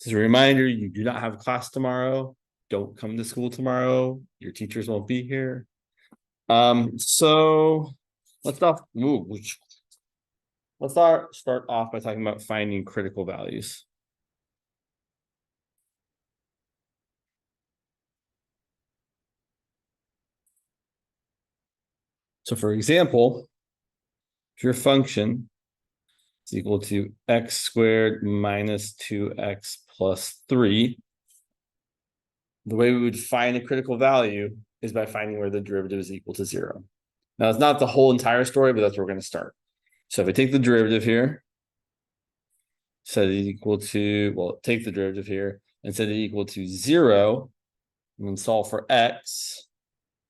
Just a reminder, you do not have class tomorrow. Don't come to school tomorrow. Your teachers won't be here. So let's start off by talking about finding critical values. So for example, if your function is equal to x squared minus 2x plus 3, the way we would find a critical value is by finding where the derivative is equal to 0. Now, it's not the whole entire story, but that's where we're going to start. So if I take the derivative here, set it equal to, well, take the derivative here and set it equal to 0, and then solve for x,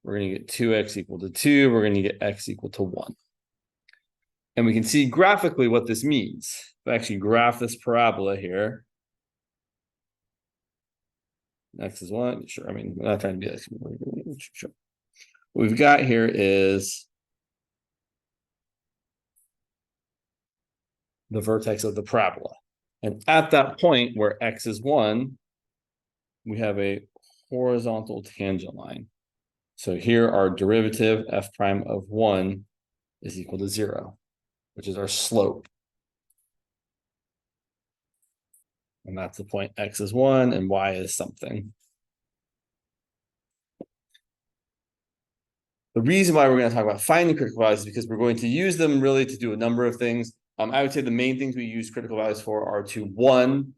we're going to get 2x equal to 2. We're going to get x equal to 1. And we can see graphically what this means. If I actually graph this parabola here, x is 1. Sure, I mean, we're not trying to be like, sure. What we've got here is the vertex of the parabola. And at that point where x is 1, we have a horizontal tangent line. So here our derivative f prime of 1 is equal to 0, which is our slope. And that's the point x is 1 and y is something. The reason why we're going to talk about finding critical values is because we're going to use them really to do a number of things. I would say the main things we use critical values for are to, 1,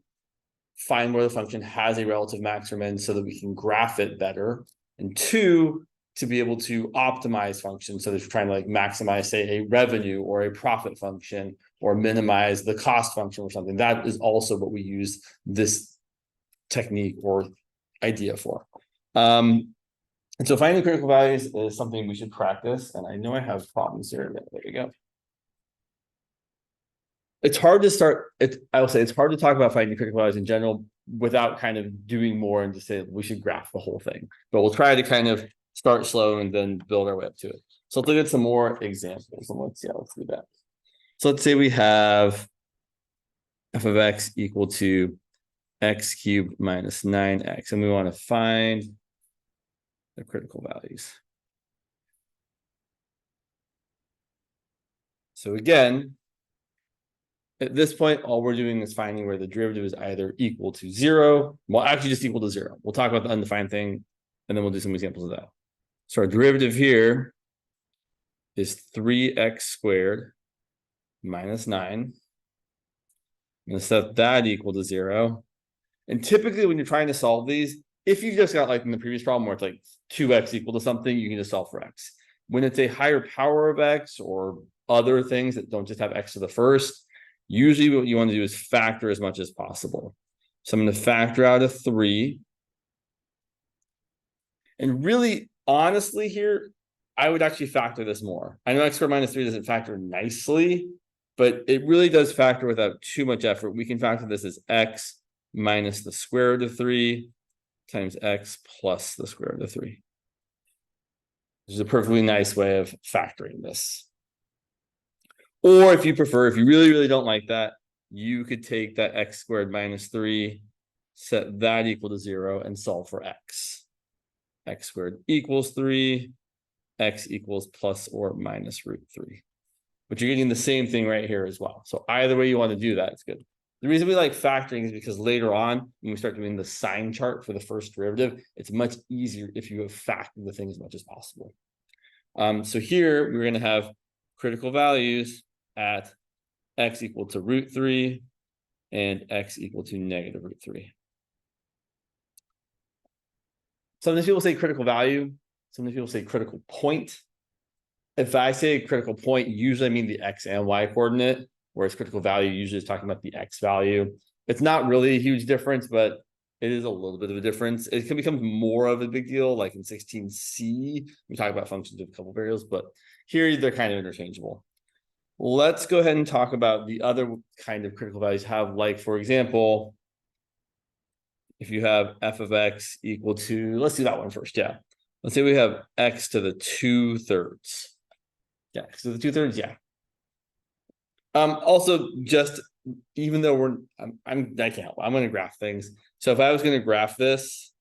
find where the function has a relative max or min so that we can graph it better. And 2, to be able to optimize functions. So that if you're trying to like maximize, say, a revenue or a profit function or minimize the cost function or something. That is also what we use this technique or idea for. And so finding critical values is something we should practice. And I know I have problems here. There we go. It's hard to start. I will say it's hard to talk about finding critical values in general without kind of doing more and to say we should graph the whole thing. But we'll try to kind of start slow and then build our way up to it. So let's look at some more examples. And let's do that. So let's say we have f of x equal to x cubed minus 9x, and we want to find the critical values. So again, at this point, all we're doing is finding where the derivative is either equal to 0, well, actually just equal to 0. We'll talk about the undefined thing, and then we'll do some examples of that. So our derivative here is 3x squared minus 9. I'm going to set that equal to 0. And typically when you're trying to solve these, if you've just got like in the previous problem where it's like 2x equal to something, you can just solve for x. When it's a higher power of x or other things that don't just have x to the first, usually what you want to do is factor as much as possible. So I'm going to factor out a 3. And really, honestly here, I would actually factor this more. I know x squared minus 3 doesn't factor nicely, but it really does factor without too much effort. We can factor this as x minus the square root of 3 times x plus the square root of 3. This is a perfectly nice way of factoring this. Or if you prefer, if you really, really don't like that, you could take that x squared minus 3, set that equal to 0, and solve for x. X squared equals 3, x equals plus or minus root 3. But you're getting the same thing right here as well. So either way you want to do that, it's good. The reason we like factoring is because later on, when we start doing the sign chart for the first derivative, it's much easier if you have factored the thing as much as possible. So here we're going to have critical values at x equal to root 3 and x equal to negative root 3. Sometimes people say critical value. Sometimes people say critical point. If I say critical point, usually I mean the x and y coordinate, whereas critical value usually is talking about the x value. It's not really a huge difference, but it is a little bit of a difference. It can become more of a big deal, like in 16C, we talk about functions with a couple variables, but here they're kind of interchangeable. Let's go ahead and talk about the other kind of critical values have, like, for example, if you have f of x equal to, let's do that one first, yeah. Let's say we have x to the 2/3. Yeah, x to the 2/3, yeah. Also just even though I can't help, I'm going to graph things. So if I was going to graph this,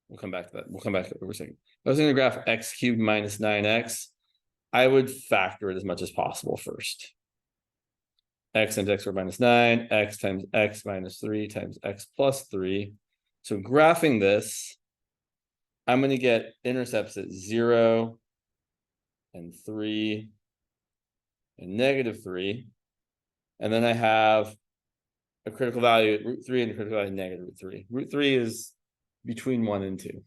we'll come back to that. We'll come back to it for a second. If I was going to graph x cubed minus 9x, I would factor it as much as possible first. X times x squared minus 9, x times x minus 3 times x plus 3. So graphing this, I'm going to get intercepts at 0 and 3 and -3. And then I have a critical value at √3 and a critical value at -√3. √3 is between 1 and 2.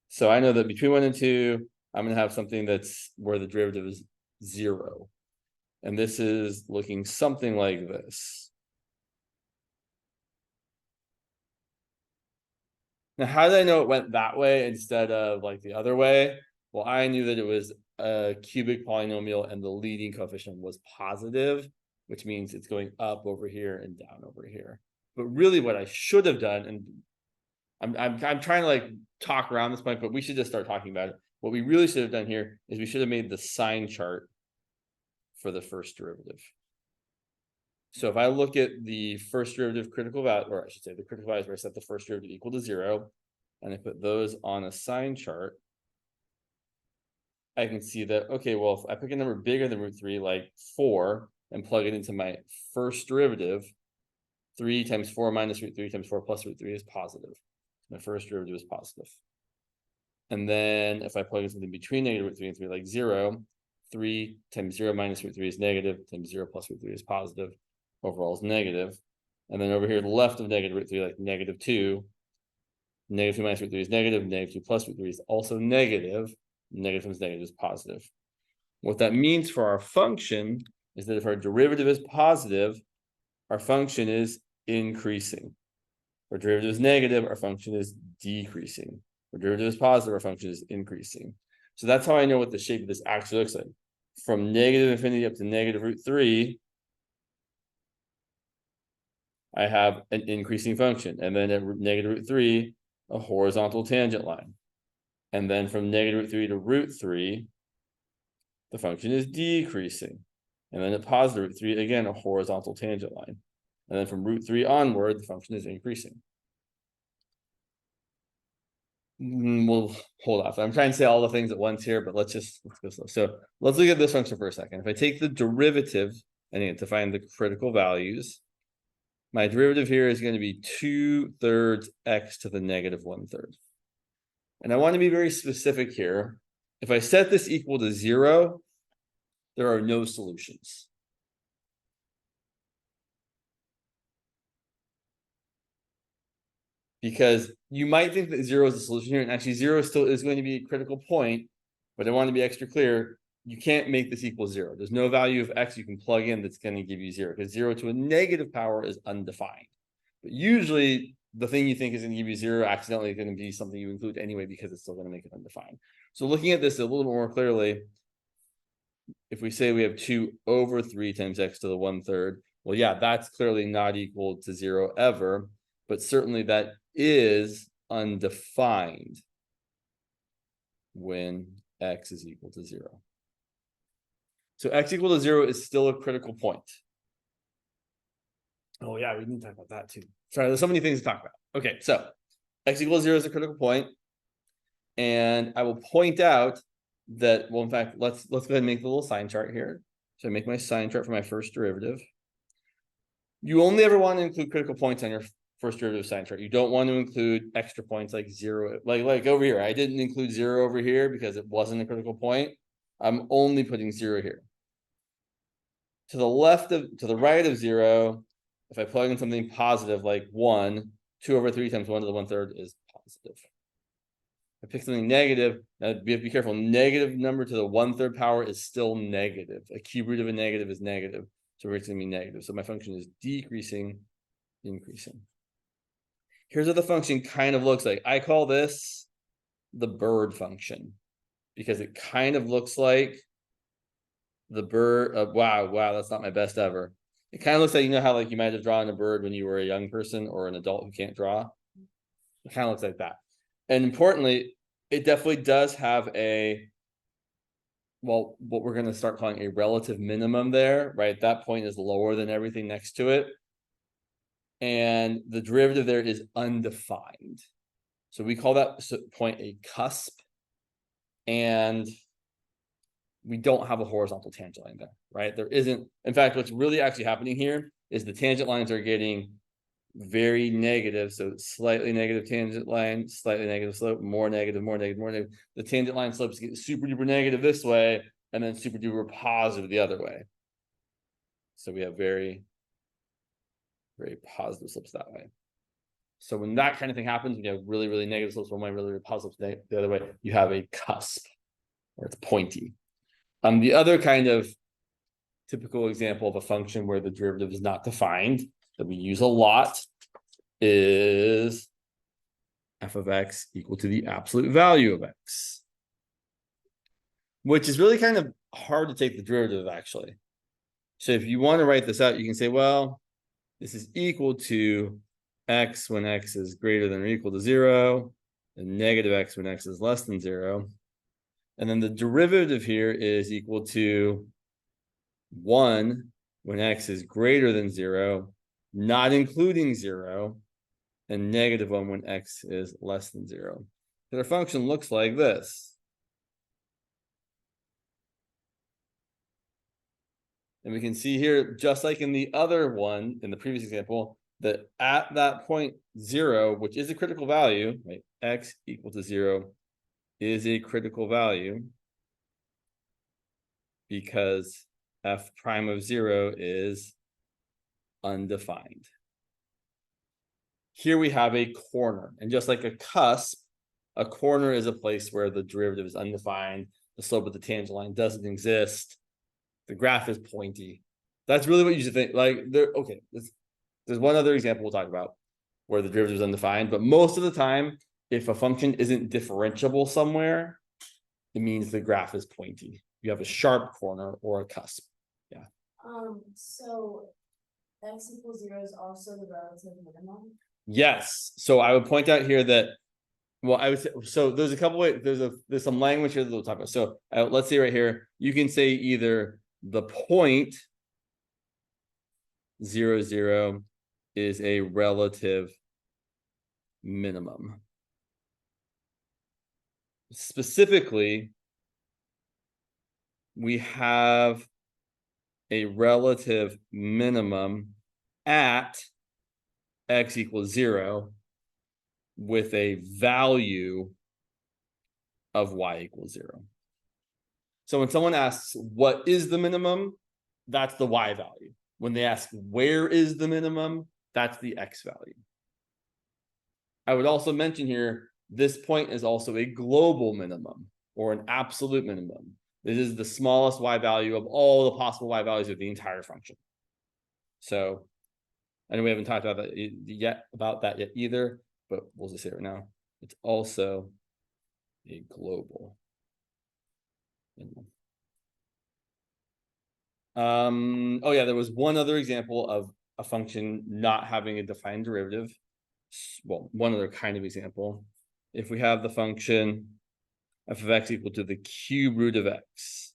So I know that between 1 and 2, I'm going to have something that's where the derivative is 0. And this is looking something like this. Now, how did I know it went that way instead of like the other way? Well, I knew that it was a cubic polynomial and the leading coefficient was positive, which means it's going up over here and down over here. But really what I should have done, and I'm trying to like talk around this point, but we should just start talking about it. What we really should have done here is we should have made the sign chart for the first derivative. So if I look at the first derivative critical value, or I should say the critical values where I set the first derivative equal to 0, and I put those on a sign chart, I can see that, okay, well, if I pick a number bigger than √3, like 4, and plug it into my first derivative, 3 times 4 minus √3 times 4 plus √3 is positive. My first derivative is positive. And then if I plug in something between -√3 and 3, like 0, 3 times 0 minus √3 is negative, times 0 plus √3 is positive. Overall is negative. And then over here, the left of -√3, like -2, -2 minus √3 is negative, -2 plus √3 is also negative, negative times negative is positive. What that means for our function is that if our derivative is positive, our function is increasing. If our derivative is negative, our function is decreasing. If our derivative is positive, our function is increasing. So that's how I know what the shape of this actually looks like. From -infinity up to -√3, I have an increasing function. And then at -√3, a horizontal tangent line. And then from -√3 to √3, the function is decreasing. And then at positive √3, again, a horizontal tangent line. And then from √3 onward, the function is increasing. We'll hold off. I'm trying to say all the things at once here, but let's go slow. So let's look at this function for a second. If I take the derivative and to find the critical values, my derivative here is going to be 2/3 x to the -1/3. And I want to be very specific here. If I set this equal to 0, there are no solutions. Because you might think that 0 is the solution here, and actually 0 still is going to be a critical point, but I want to be extra clear. You can't make this equal 0. There's no value of x you can plug in that's going to give you 0, because 0 to a negative power is undefined. But usually the thing you think is going to give you 0 accidentally is going to be something you include anyway, because it's still going to make it undefined. So looking at this a little more clearly, if we say we have 2/3 times x to the 1/3, well, yeah, that's clearly not equal to 0 ever, but certainly that is undefined when x is equal to 0. So x equal to 0 is still a critical point. Oh yeah, we need to talk about that too. Sorry, there's so many things to talk about. Okay, so x equals 0 is a critical point. And I will point out that, well, in fact, let's go ahead and make the little sign chart here. So I make my sign chart for my first derivative. You only ever want to include critical points on your first derivative sign chart. You don't want to include extra points like 0, like over here. I didn't include 0 over here because it wasn't a critical point. I'm only putting 0 here. To the right of 0, if I plug in something positive like 1, 2/3 times 1 to the 1/3 is positive. If I pick something negative, we have to be careful. Negative number to the 1/3 power is still negative. A cube root of a negative is negative. So it's going to be negative. So my function is decreasing, increasing. Here's what the function kind of looks like. I call this the bird function because it kind of looks like the bird. Wow, that's not my best ever. It kind of looks like, you know how like you might have drawn a bird when you were a young person or an adult who can't draw? It kind of looks like that. And importantly, it definitely does have a well, what we're going to start calling a relative minimum there, right? That point is lower than everything next to it. And the derivative there is undefined. So we call that point a cusp. And we don't have a horizontal tangent line there, right? There isn't. In fact, what's really actually happening here is the tangent lines are getting very negative. So slightly negative tangent line, slightly negative slope, more negative, more negative, more negative. The tangent line slopes get super duper negative this way, and then super duper positive the other way. So we have very, very positive slopes that way. So when that kind of thing happens, when you have really, really negative slopes one way, really, really positive slopes the other way, you have a cusp, or it's pointy. The other kind of typical example of a function where the derivative is not defined that we use a lot is f of x equal to the absolute value of x, which is really kind of hard to take the derivative, actually. So if you want to write this out, you can say, well, this is equal to x when x is greater than or equal to 0, and negative x when x is less than 0. And then the derivative here is equal to 1 when x is greater than 0, not including 0, and negative 1 when x is less than 0. So our function looks like this. And we can see here, just like in the other one, in the previous example, that at that point 0, which is a critical value, right? X equal to 0 is a critical value because f prime of 0 is undefined. Here we have a corner, and just like a cusp, a corner is a place where the derivative is undefined, the slope of the tangent line doesn't exist, the graph is pointy. That's really what you should think. Like, there's one other example we'll talk about where the derivative is undefined, but most of the time, if a function isn't differentiable somewhere, it means the graph is pointy. You have a sharp corner or a cusp. Yeah. So x equals 0 is also the relative minimum. Yes. So I would point out here that, well, I would say, so there's a couple ways, there's some language here that we'll talk about. So let's say right here, you can say either the point 0, 0 is a relative minimum. Specifically, we have a relative minimum at x equals 0 with a value of y equals 0. So when someone asks, what is the minimum? That's the y value. When they ask, where is the minimum? That's the x value. I would also mention here, this point is also a global minimum or an absolute minimum. This is the smallest y value of all the possible y values of the entire function. So I know we haven't talked about that yet either, but we'll just say it right now. It's also a global minimum. Oh yeah, there was one other example of a function not having a defined derivative. Well, one other kind of example. If we have the function f of x equal to the cube root of x.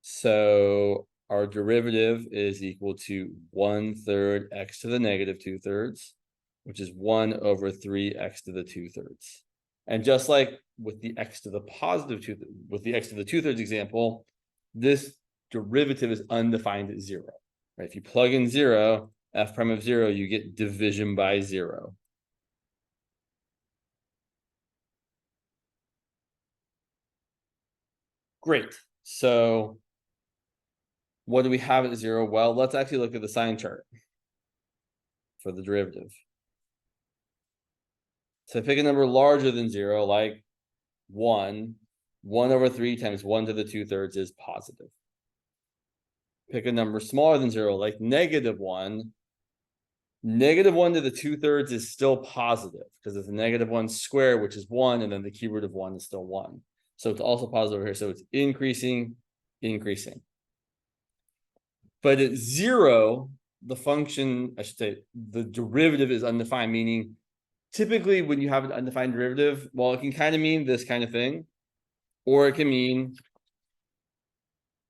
So our derivative is equal to 1/3 x to the negative 2/3, which is 1 over 3 x to the 2/3. And just like with the x to the positive 2, with the x to the 2/3 example, this derivative is undefined at 0. Right? If you plug in 0, f prime of 0, you get division by 0. Great. So what do we have at 0? Well, let's actually look at the sign chart for the derivative. So pick a number larger than 0, like 1. 1 over 3 times 1 to the 2/3 is positive. Pick a number smaller than 0, like -1. -1 to the 2/3 is still positive because it's a -1 squared, which is 1, and then the cube root of 1 is still 1. So it's also positive over here. So it's increasing. But at 0, the function, I should say, the derivative is undefined, meaning typically when you have an undefined derivative, well, it can kind of mean this kind of thing. or it can mean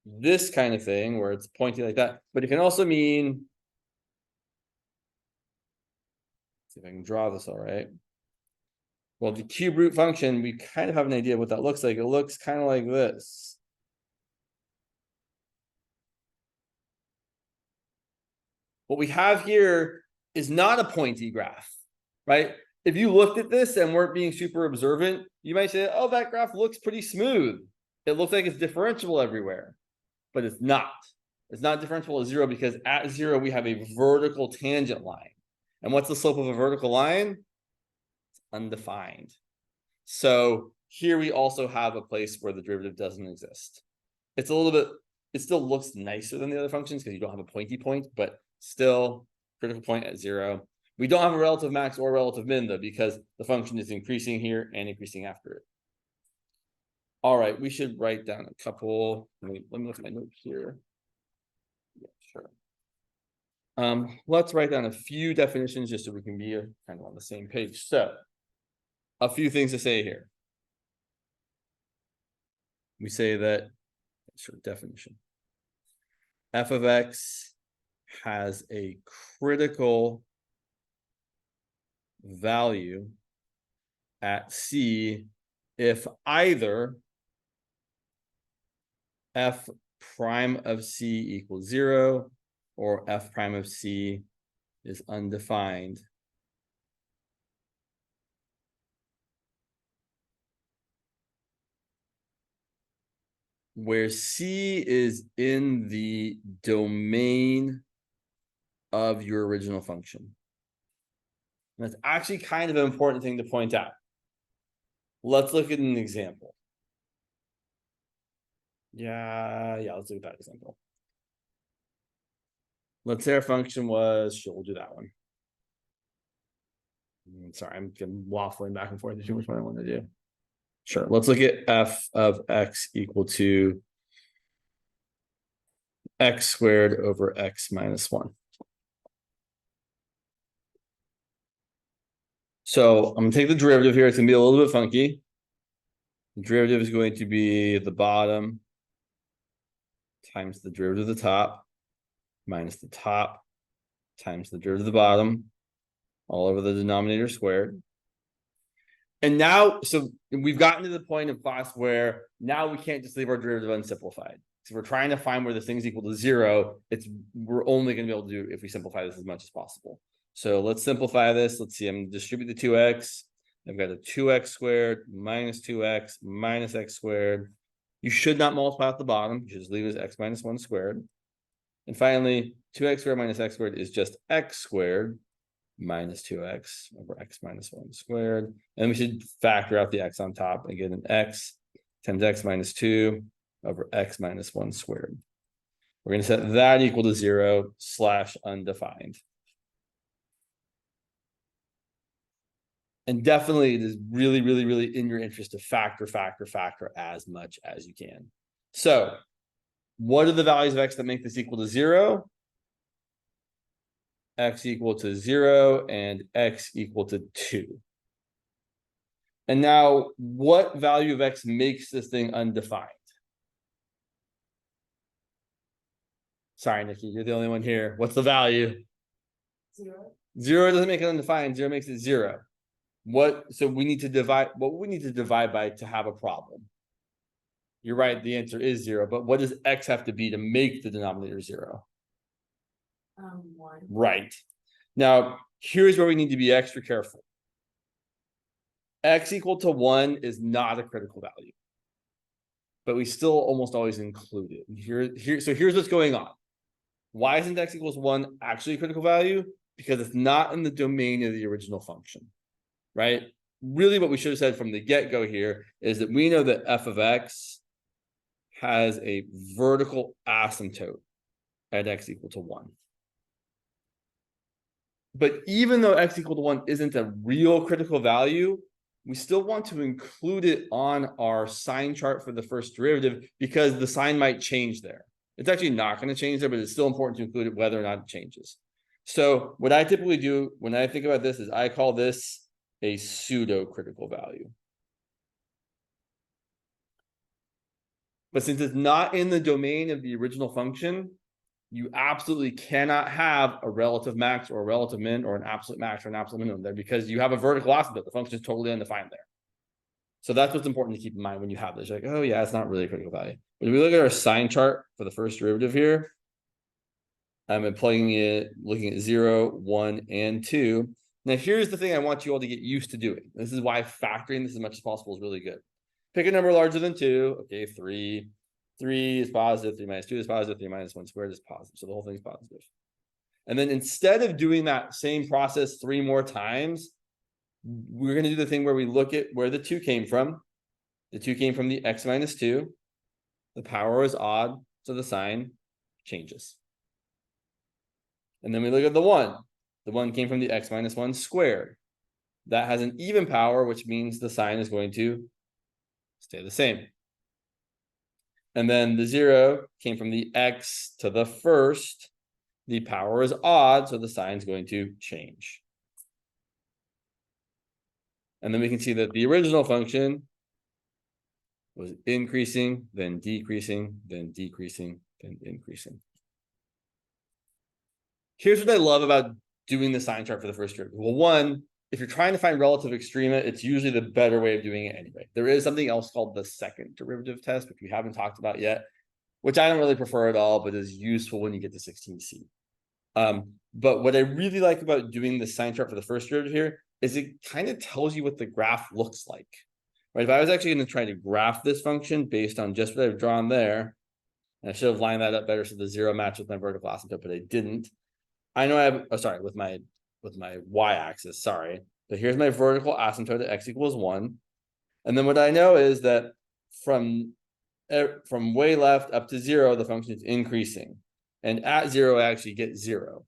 this kind of thing where it's pointing like that, but it can also mean, see if I can draw this all right. Well, the cube root function, we kind of have an idea of what that looks like. It looks kind of like this. What we have here is not a pointy graph, right? If you looked at this and weren't being super observant, you might say, oh, that graph looks pretty smooth. It looks like it's differentiable everywhere, but it's not. It's not differentiable at zero because at zero, we have a vertical tangent line. And what's the slope of a vertical line? It's undefined. So here we also have a place where the derivative doesn't exist. It's a little bit, it still looks nicer than the other functions because you don't have a pointy point, but still critical point at zero. We don't have a relative max or relative min though, because the function is increasing here and increasing after it. All right, we should write down a couple. Let me look at my notes here. Yeah, sure. Let's write down a few definitions just so we can be kind of on the same page. So a few things to say here. We say that, sort of definition. F of x has a critical value at C if either f prime of C equals 0 or f prime of C is undefined. Where C is in the domain of your original function. And that's actually kind of an important thing to point out. Let's look at an example. Yeah, let's look at that example. Let's say our function was, sure, we'll do that one. Sorry, I'm waffling back and forth. There's too much what I want to do. Sure, let's look at f of x equal to x squared over x minus 1. So I'm gonna take the derivative here. It's gonna be a little bit funky. The derivative is going to be the bottom times the derivative of the top minus the top times the derivative of the bottom all over the denominator squared. And now, so we've gotten to the point of class where now we can't just leave our derivative unsimplified. So we're trying to find where this thing's equal to 0. We're only going to be able to do if we simplify this as much as possible. So let's simplify this. Let's see, I'm going to distribute the 2x. I've got a 2x squared minus 2x minus x squared. You should not multiply at the bottom. You should just leave it as x minus 1 squared. And finally, 2x squared minus x squared is just x squared minus 2x over x minus 1 squared. And we should factor out the x on top and get an x times x minus 2 over x minus 1 squared. We're going to set that equal to 0 / undefined. And definitely it is really, really, really in your interest to factor as much as you can. So what are the values of x that make this equal to 0? X equal to 0 and x equal to 2. And now what value of x makes this thing undefined? Sorry, Nikki, you're the only one here. What's the value? 0. 0 doesn't make it undefined. 0 makes it 0. So we need to divide, what we need to divide by to have a problem? You're right, the answer is 0, but what does x have to be to make the denominator 0? 1. Right. Now, here's where we need to be extra careful. X equal to 1 is not a critical value, but we still almost always include it. So here's what's going on. Why isn't x equals 1 actually a critical value? Because it's not in the domain of the original function, right? Really what we should have said from the get-go here is that we know that f of x has a vertical asymptote at x equal to 1. But even though x equal to 1 isn't a real critical value, we still want to include it on our sign chart for the first derivative because the sign might change there. It's actually not going to change there, but it's still important to include it whether or not it changes. So what I typically do when I think about this is I call this a pseudo critical value. But since it's not in the domain of the original function, you absolutely cannot have a relative max or a relative min or an absolute max or an absolute minimum there because you have a vertical asymptote. The function is totally undefined there. So that's what's important to keep in mind when you have this. You're like, oh yeah, it's not really a critical value. But if we look at our sign chart for the first derivative here, I'm plugging it, looking at 0, 1, and 2. Now here's the thing I want you all to get used to doing. This is why factoring this as much as possible is really good. Pick a number larger than 2. Okay, 3. 3 is positive, 3 minus 2 is positive, 3 minus 1 squared is positive. So the whole thing is positive. And then instead of doing that same process 3 more times, we're going to do the thing where we look at where the 2 came from. The 2 came from the x minus 2. The power is odd, so the sign changes. And then we look at the 1. The 1 came from the x minus 1 squared. That has an even power, which means the sign is going to stay the same. And then the 0 came from the x to the first. The power is odd, so the sign is going to change. And then we can see that the original function was increasing, then decreasing, then decreasing, then increasing. Here's what I love about doing the sign chart for the first derivative. Well, one, if you're trying to find relative extrema, it's usually the better way of doing it anyway. There is something else called the second derivative test, which we haven't talked about yet, which I don't really prefer at all, but is useful when you get to 16C. But what I really like about doing the sign chart for the first derivative here is it kind of tells you what the graph looks like. Right? If I was actually going to try to graph this function based on just what I've drawn there, and I should have lined that up better so the 0 matched with my vertical asymptote, but I didn't. I know I have, oh, sorry, with my y-axis, sorry. But here's my vertical asymptote at x equals 1. And then what I know is that from way left up to 0, the function is increasing. And at 0, I actually get 0.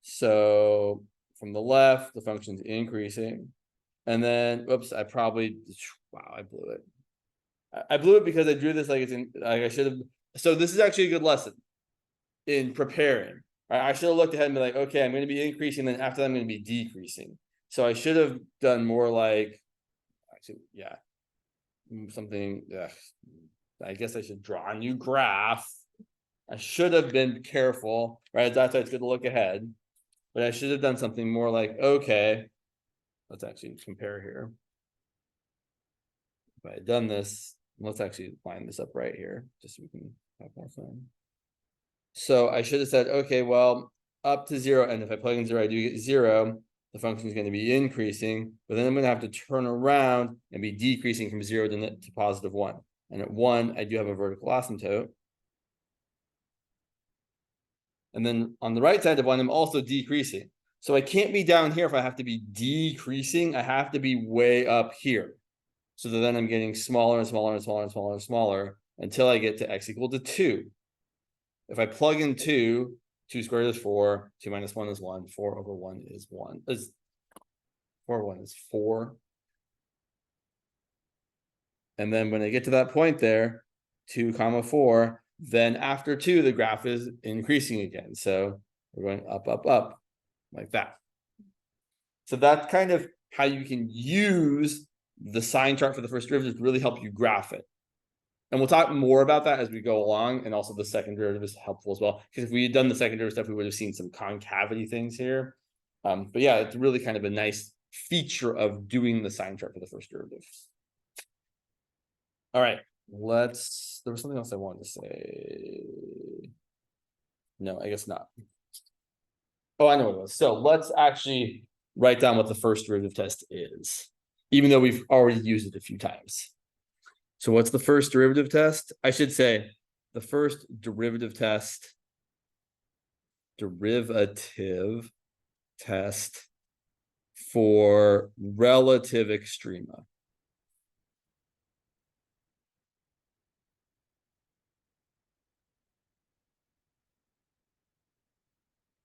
So from the left, the function's increasing. And then, oops, I probably, wow, I blew it. I blew it because I drew this like it's in, like I should have. So this is actually a good lesson in preparing. I should have looked ahead and be like, okay, I'm going to be increasing, then after that, I'm going to be decreasing. So I should have done more like, actually, yeah, something. I guess I should draw a new graph. I should have been careful, right? That's why it's good to look ahead. But I should have done something more like, okay, let's actually compare here. If I had done this, let's actually line this up right here, just so we can have more fun. So I should have said, okay, well, up to 0, and if I plug in 0, I do get 0. The function is going to be increasing, but then I'm going to have to turn around and be decreasing from 0 to positive 1. And at 1, I do have a vertical asymptote. And then on the right side of 1, I'm also decreasing. So I can't be down here if I have to be decreasing. I have to be way up here. So that then I'm getting smaller and smaller and smaller and smaller and smaller until I get to x equal to 2. If I plug in 2, 2 squared is 4, 2 minus 1 is 1, 4 over 1 is 1. 4 over 1 is 4. And then when I get to that point there, 2 comma 4, then after 2, the graph is increasing again. So we're going up, up, up, like that. So that's kind of how you can use the sign chart for the first derivative to really help you graph it. And we'll talk more about that as we go along. And also the second derivative is helpful as well. Because if we had done the second derivative stuff, we would have seen some concavity things here. But yeah, it's really kind of a nice feature of doing the sign chart for the first derivative. All right, there was something else I wanted to say. No, I guess not. Oh, I know what it was. So let's actually write down what the first derivative test is, even though we've already used it a few times. So what's the first derivative test? I should say the first derivative test for relative extrema.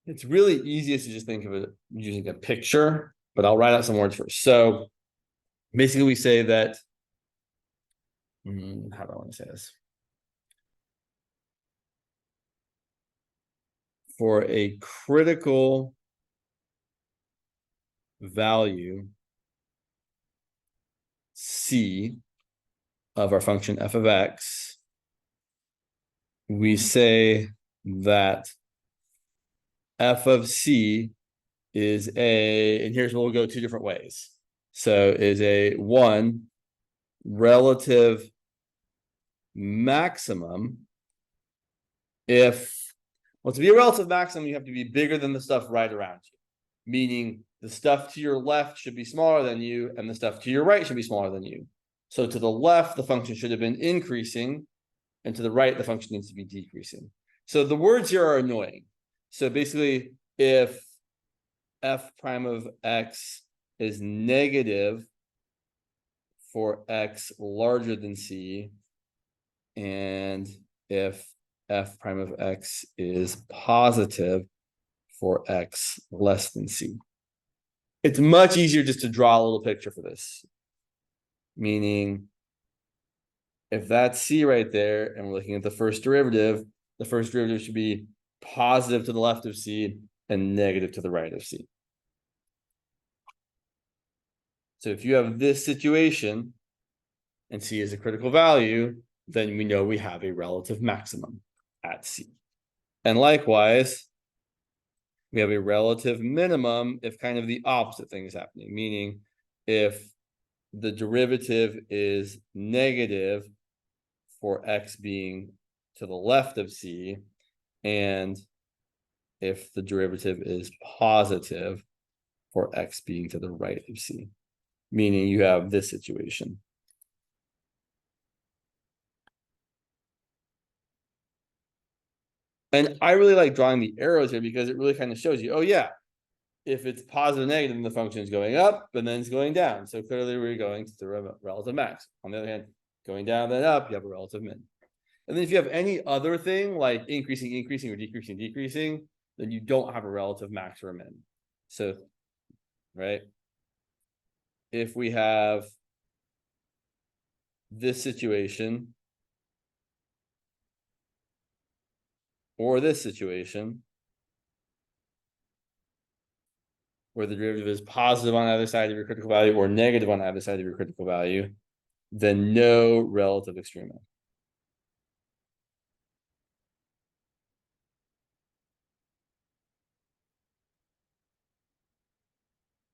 It's really easiest to just think of it using a picture, but I'll write out some words first. So basically we say that, how do I want to say this? For a critical value C of our function f of x, we say that f of c is and here's where we'll go two different ways. So is a 1 relative maximum if, well, to be a relative maximum, you have to be bigger than the stuff right around you. Meaning the stuff to your left should be smaller than you, and the stuff to your right should be smaller than you. So to the left, the function should have been increasing, and to the right, the function needs to be decreasing. So the words here are annoying. So basically, if f prime of x is negative for x larger than c, and if f prime of x is positive for x less than c. It's much easier just to draw a little picture for this. Meaning, if that's c right there, and we're looking at the first derivative should be positive to the left of c and negative to the right of c. So if you have this situation, and c is a critical value, then we know we have a relative maximum at c. And likewise, we have a relative minimum if kind of the opposite thing is happening, meaning if the derivative is negative for x being to the left of c, and if the derivative is positive for x being to the right of c, meaning you have this situation. And I really like drawing the arrows here because it really kind of shows you, oh yeah, if it's positive or negative, then the function is going up and then it's going down. So clearly we're going to the relative max. On the other hand, going down then up, you have a relative min. And then if you have any other thing like increasing, or decreasing, then you don't have a relative max or a min. So, right? If we have this situation or this situation, where the derivative is positive on either side of your critical value or negative on either side of your critical value, then no relative extrema.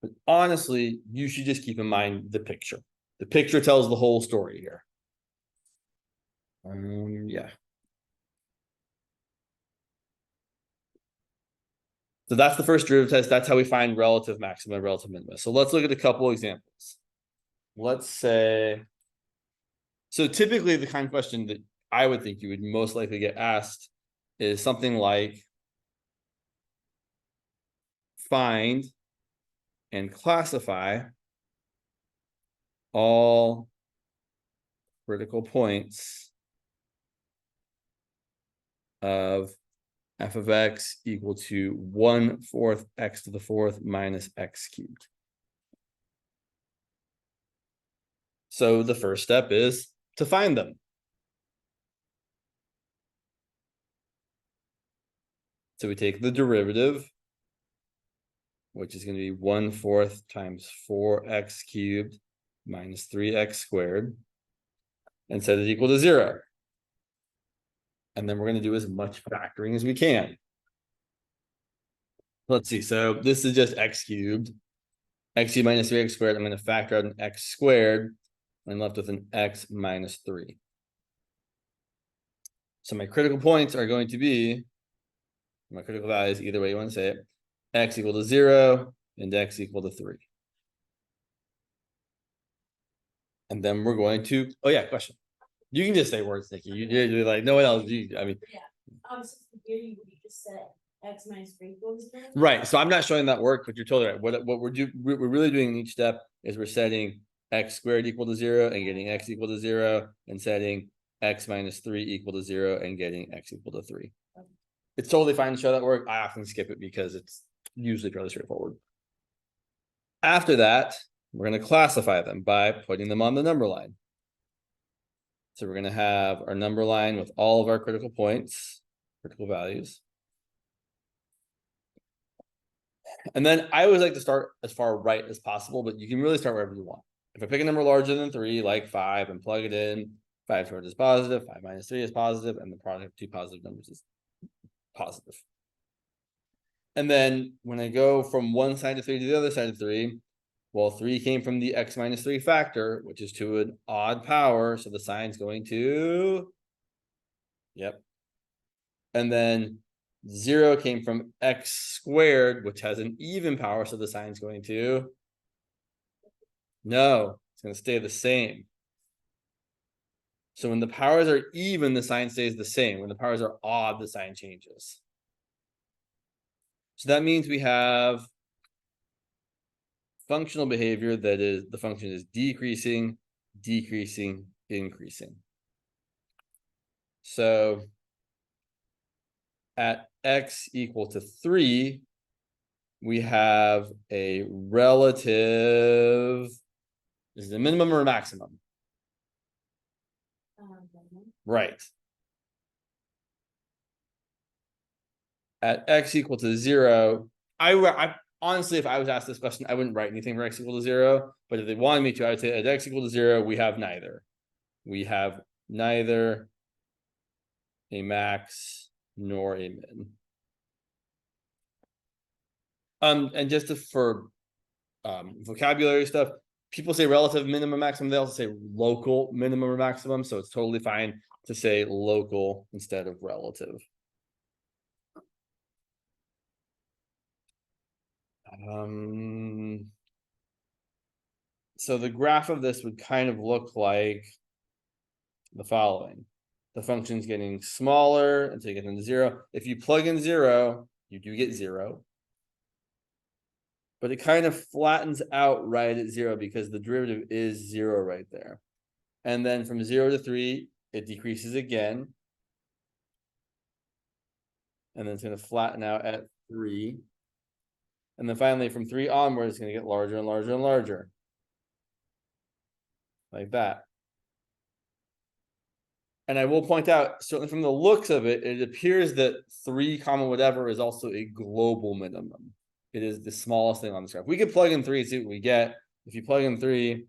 But honestly, you should just keep in mind the picture. The picture tells the whole story here. Yeah. So that's the first derivative test. That's how we find relative maxima, relative minima. So let's look at a couple examples. Let's say, so typically the kind of question that I would think you would most likely get asked is something like, find and classify all critical points of f of x equal to 1/4 x to the 4th minus x cubed. So the first step is to find them. So we take the derivative, which is going to be 1/4 times 4x cubed minus 3x squared, and set it equal to 0. And then we're going to do as much factoring as we can. Let's see. So this is just x cubed. X cubed minus 3x squared. I'm going to factor out an x squared. I'm left with an x minus 3. So my critical points are going to be, my critical values, either way you want to say it, x equal to 0 and x equal to 3. And then we're going to, oh yeah, question. You can just say words, Nikki. You're like, no one else. I mean, Yeah, I was just forgetting what you just said. X minus 3 equals 0. right. So I'm not showing that work, but you're totally right. What we're really doing in each step is we're setting x squared equal to 0 and getting x equal to 0, and setting x minus 3 equal to 0 and getting x equal to 3. Okay. It's totally fine to show that work. I often skip it because it's usually fairly straightforward. After that, we're going to classify them by putting them on the number line. So we're going to have our number line with all of our critical points, critical values. And then I always like to start as far right as possible, but you can really start wherever you want. If I pick a number larger than 3, like 5, and plug it in, 5 towards is positive, 5 minus 3 is positive, and the product of two positive numbers is positive. And then when I go from one side of 3 to the other side of 3, well, 3 came from the x minus 3 factor, which is to an odd power, so the sign's going to, yep. And then 0 came from x squared, which has an even power, so the sign's going to, no, it's going to stay the same. So when the powers are even, the sign stays the same. When the powers are odd, the sign changes. So that means we have functional behavior that is, the function is decreasing, decreasing, increasing. So at x equal to 3, we have a relative, is it a minimum or a maximum? Right. At x equal to 0, I honestly, if I was asked this question, I wouldn't write anything for x equal to 0. But if they wanted me to, I would say at x equal to 0, we have neither. We have neither a max nor a min. And just for vocabulary stuff, people say relative minimum maximum. They also say local minimum or maximum. So it's totally fine to say local instead of relative. So the graph of this would kind of look like the following. The function's getting smaller until you get into 0. If you plug in 0, you do get 0. But it kind of flattens out right at 0 because the derivative is 0 right there. And then from 0 to 3, it decreases again. And then it's going to flatten out at 3. And then finally, from 3 onward, it's going to get larger and larger and larger. Like that. And I will point out, certainly from the looks of it, it appears that 3 comma whatever is also a global minimum. It is the smallest thing on this graph. We could plug in 3 and see what we get. If you plug in 3.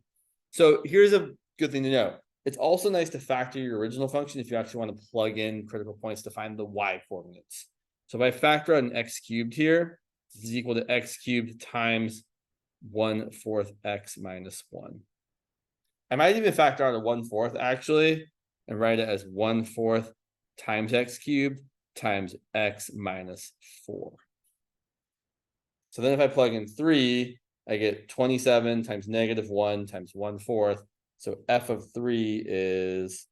So here's a good thing to know. It's also nice to factor your original function if you actually want to plug in critical points to find the y coordinates. So if I factor out an x cubed here, this is equal to x cubed times 1/4 x minus 1. I might even factor out a 1/4 actually, and write it as 1/4 times x cubed times x minus 4. So then if I plug in 3, I get 27 times -1 times 1/4. So f of 3 is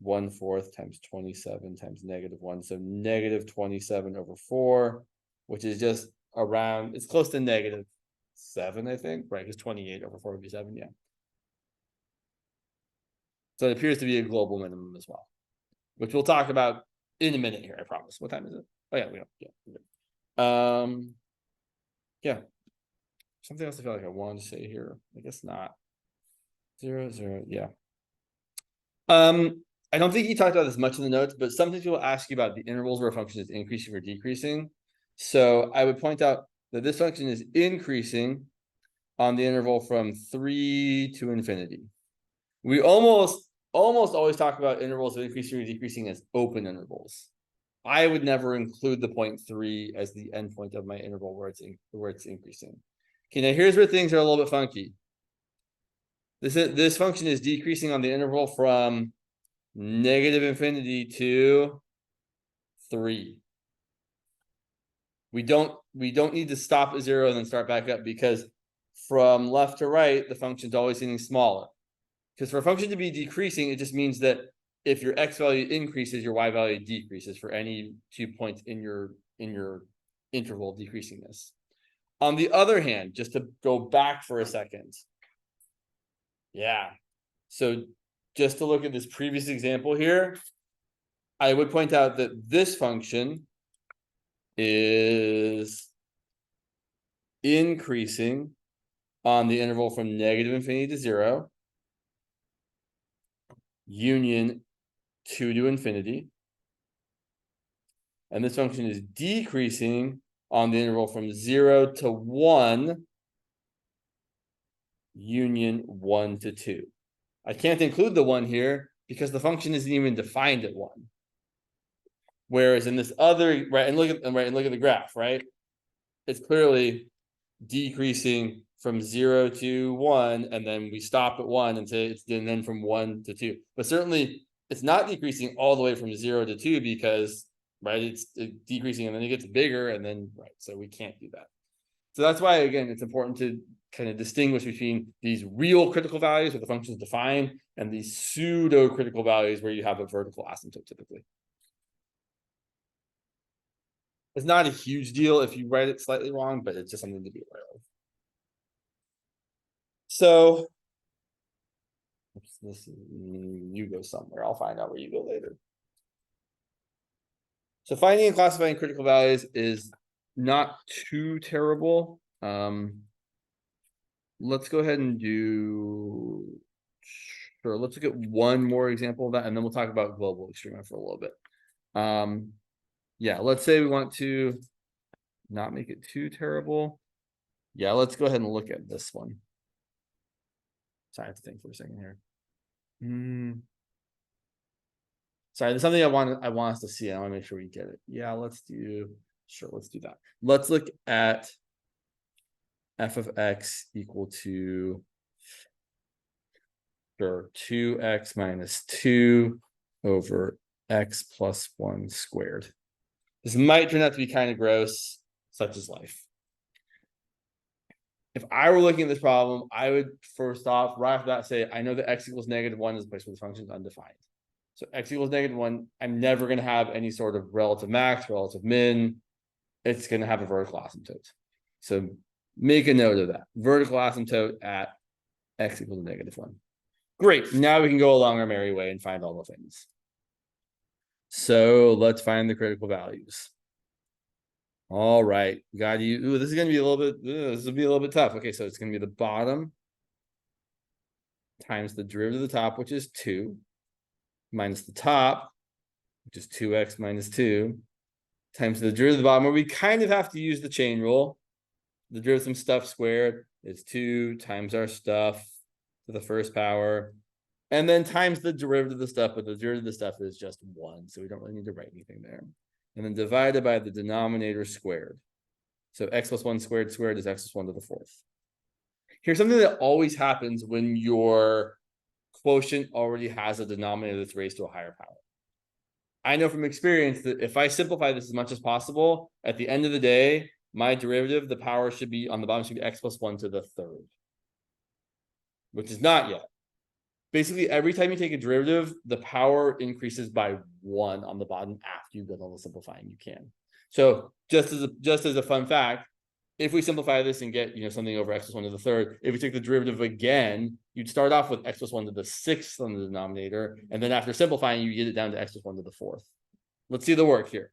1/4 times 27 times -1. So -27/4, which is just around, it's close to -7, I think, right? Because 28/4 would be 7, yeah. So it appears to be a global minimum as well, which we'll talk about in a minute here, I promise. What time is it? Oh yeah, we don't. Yeah. Yeah. Something else I feel like I wanted to say here. I guess not. 0, 0, yeah. I don't think he talked about this much in the notes, but sometimes people ask you about the intervals where a function is increasing or decreasing. So I would point out that this function is increasing on the interval from 3 to infinity. We almost always talk about intervals of increasing or decreasing as open intervals. I would never include the point 3 as the endpoint of my interval where it's increasing. Okay, now here's where things are a little bit funky. This function is decreasing on the interval from -infinity to 3. We don't need to stop at 0 and then start back up, because from left to right, the function is always getting smaller. Because for a function to be decreasing, it just means that if your x value increases, your y value decreases for any 2 points in your interval of decreasingness. On the other hand, just to go back for a second. Yeah. So just to look at this previous example here, I would point out that this function is increasing on the interval from -infinity to 0, union 2 to infinity. And this function is decreasing on the interval from 0 to 1, union 1 to 2. I can't include the 1 here because the function isn't even defined at 1. Whereas in this other, right, and look at the graph, right? It's clearly decreasing from 0 to 1, and then we stop at 1 until it's then from 1 to 2. But certainly it's not decreasing all the way from 0 to 2 because, right, it's decreasing and then it gets bigger, and then, right, so we can't do that. So that's why, again, it's important to kind of distinguish between these real critical values where the function is defined and these pseudo critical values where you have a vertical asymptote typically. It's not a huge deal if you write it slightly wrong, but it's just something to be aware of. So you go somewhere. I'll find out where you go later. So finding and classifying critical values is not too terrible. Let's go ahead and do, sure, let's look at one more example of that, and then we'll talk about global extrema for a little bit. Yeah, let's say we want to not make it too terrible. Yeah, let's go ahead and look at this one. Sorry, I have to think for a second here. Sorry, there's something I want us to see. I want to make sure we get it. Yeah, let's do that. Let's look at f of x equal to 2x minus 2 over x plus 1 squared. This might turn out to be kind of gross, such is life. If I were looking at this problem, I would first off, right after that, say, I know that x equals -1 is a place where the function is undefined. So x equals -1, I'm never going to have any sort of relative max, relative min. It's going to have a vertical asymptote. So make a note of that. Vertical asymptote at x equals -1. Great. Now we can go along our merry way and find all the things. So let's find the critical values. All right, got you. Ooh, this is going to be a little bit. This will be a little bit tough. Okay, so it's going to be the bottom times the derivative of the top, which is 2, minus the top, which is 2x minus 2, times the derivative of the bottom, where we kind of have to use the chain rule. The derivative of some stuff squared is 2 times our stuff to the first power, and then times the derivative of the stuff, but the derivative of the stuff is just 1, so we don't really need to write anything there. And then divided by the denominator squared. So x plus 1 squared is x plus 1 to the 4th. Here's something that always happens when your quotient already has a denominator that's raised to a higher power. I know from experience that if I simplify this as much as possible, at the end of the day, my derivative, the power should be on the bottom, should be x plus 1 to the 3rd, which is not yet. Basically, every time you take a derivative, the power increases by 1 on the bottom after you've done all the simplifying you can. So just as a fun fact, if we simplify this and get something over x plus 1 to the 3rd, if we take the derivative again, you'd start off with x plus 1 to the 6th on the denominator, and then after simplifying, you get it down to x plus 1 to the 4th. Let's see the work here.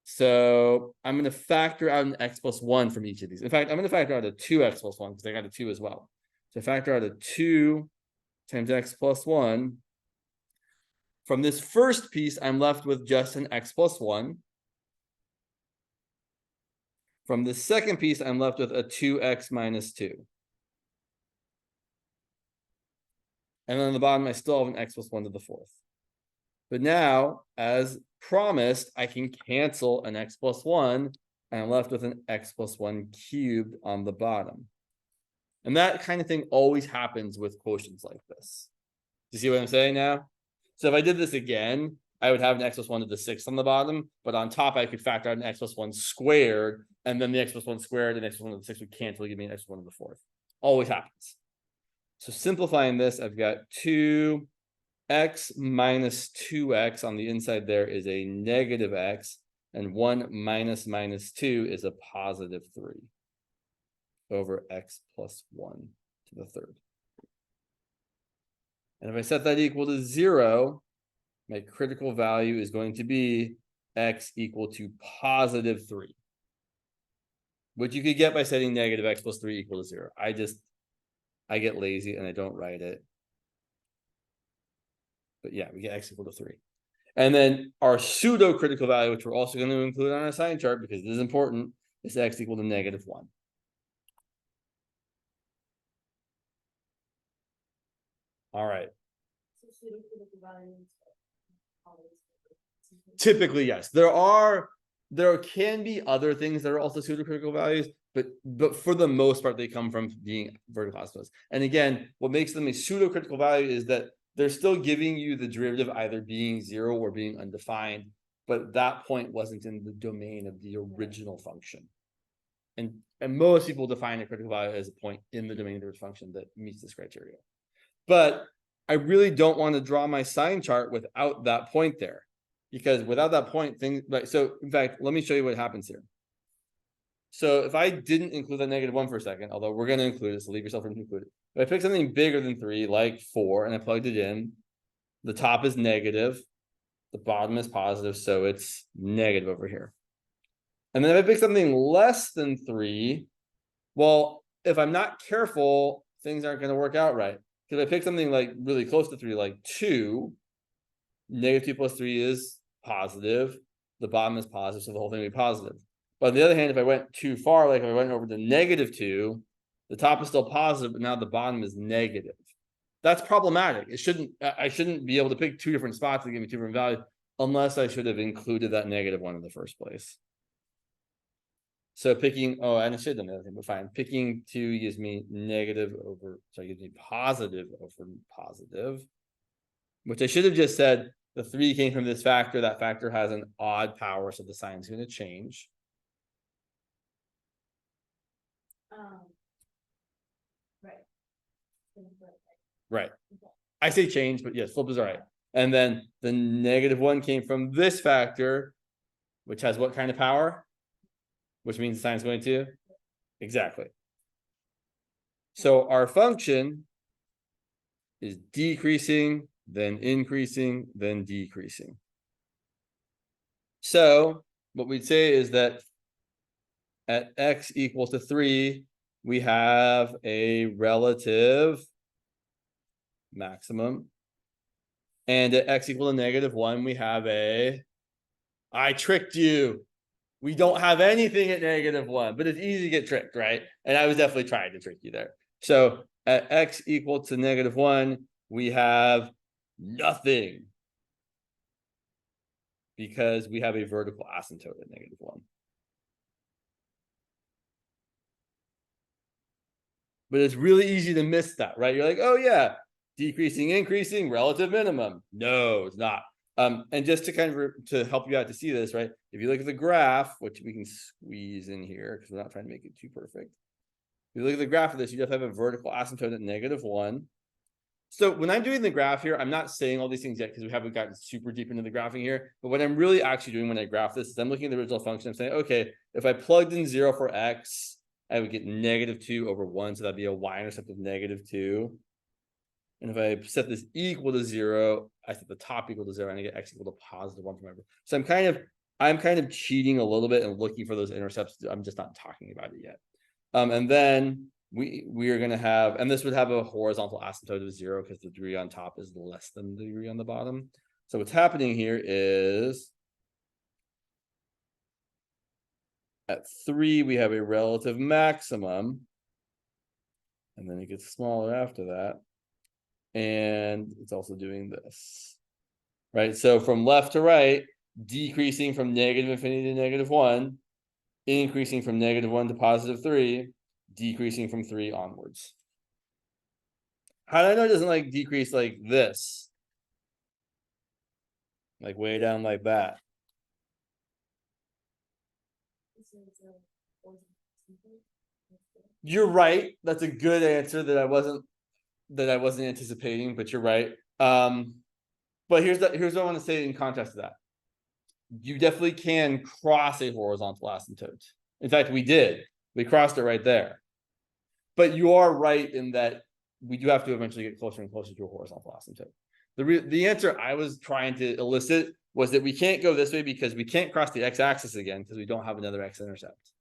So I'm going to factor out an x plus 1 from each of these. In fact, I'm going to factor out a 2x plus 1 because I got a 2 as well. So factor out a 2 times x plus 1. From this first piece, I'm left with just an x plus 1. From the second piece, I'm left with a 2x minus 2. And then on the bottom, I still have an x plus 1 to the 4th. But now, as promised, I can cancel an x plus 1, and I'm left with an x plus 1 cubed on the bottom. And that kind of thing always happens with quotients like this. Do you see what I'm saying now? So if I did this again, I would have an x plus 1 to the 6th on the bottom, but on top I could factor out an x plus 1 squared, and then the x plus 1 squared and x plus 1 to the 6th would cancel, give me an x plus 1 to the 4th. Always happens. So simplifying this, I've got 2x minus 2x on the inside there is a negative x, and 1 minus minus 2 is a positive 3 over x plus 1 to the 3rd. And if I set that equal to 0, my critical value is going to be x equal to positive 3, which you could get by setting negative x plus 3 equal to 0. I get lazy and I don't write it. But yeah, we get x equal to 3. And then our pseudo critical value, which we're also going to include on our sign chart because it is important, is x equal to -1. All right. So pseudocritical values. Always. Typically, yes. There can be other things that are also pseudocritical values, but for the most part, they come from being vertical asymptotes. And again, what makes them a pseudocritical value is that they're still giving you the derivative either being 0 or being undefined, but that point wasn't in the domain of the original function. And most people define a critical value as a point in the domain of the function that meets this criteria. But I really don't want to draw my sign chart without that point there, because without that point, things like, so in fact, let me show you what happens here. So if I didn't include that -1 for a second, although we're going to include it, so leave yourself room to include it. If I pick something bigger than 3, like 4, and I plugged it in, the top is negative, the bottom is positive, so it's negative over here. And then if I pick something less than 3, well, if I'm not careful, things aren't going to work out right. Because if I pick something like really close to 3, like 2, -2 plus 3 is positive. The bottom is positive, so the whole thing will be positive. But on the other hand, if I went too far, like if I went over to -2, the top is still positive, but now the bottom is negative. That's problematic. I shouldn't be able to pick 2 different spots that give me 2 different values unless I should have included that -1 in the first place. So picking, oh, and I should have done the other thing, but fine. Picking 2 gives me gives me positive over positive, which I should have just said the 3 came from this factor. That factor has an odd power, so the sign's going to change. Right. Right. I say change, but yes, flip is all right. And then the -1 came from this factor, which has what kind of power? Which means the sign's going to? Exactly. So our function is decreasing, then increasing, then decreasing. So what we'd say is that at x equals to 3, we have a relative maximum. And at x equal to -1, we have I tricked you. We don't have anything at -1, but it's easy to get tricked, right? And I was definitely trying to trick you there. So at x equal to -1, we have nothing, because we have a vertical asymptote at -1. But it's really easy to miss that, right? You're like, oh yeah, decreasing, increasing, relative minimum. No, it's not. And just to kind of to help you out to see this, right? If you look at the graph, which we can squeeze in here because we're not trying to make it too perfect. If you look at the graph of this, you have to have a vertical asymptote at -1. So when I'm doing the graph here, I'm not saying all these things yet because we haven't gotten super deep into the graphing here. But what I'm really actually doing when I graph this is I'm looking at the original function. I'm saying, okay, if I plugged in 0 for x, I would get -2 over 1. So that'd be a y-intercept of -2. And if I set this equal to 0, I set the top equal to 0, and I get x equal to +1 from every. So I'm kind of cheating a little bit and looking for those intercepts. I'm just not talking about it yet. And then we are going to have, and this would have a horizontal asymptote of 0 because the degree on top is less than the degree on the bottom. So what's happening here is at 3, we have a relative maximum. And then it gets smaller after that. And it's also doing this, right? So from left to right, decreasing from -∞ to -1, increasing from -1 to +3, decreasing from 3 onwards. How do I know it doesn't like decrease like this? Like way down like that. You're right. That's a good answer that I wasn't anticipating, but you're right. But here's what I want to say in contrast to that. You definitely can cross a horizontal asymptote. In fact, we did. We crossed it right there. But you are right in that we do have to eventually get closer and closer to a horizontal asymptote. The answer I was trying to elicit was that we can't go this way because we can't cross the x-axis again because we don't have another x-intercept.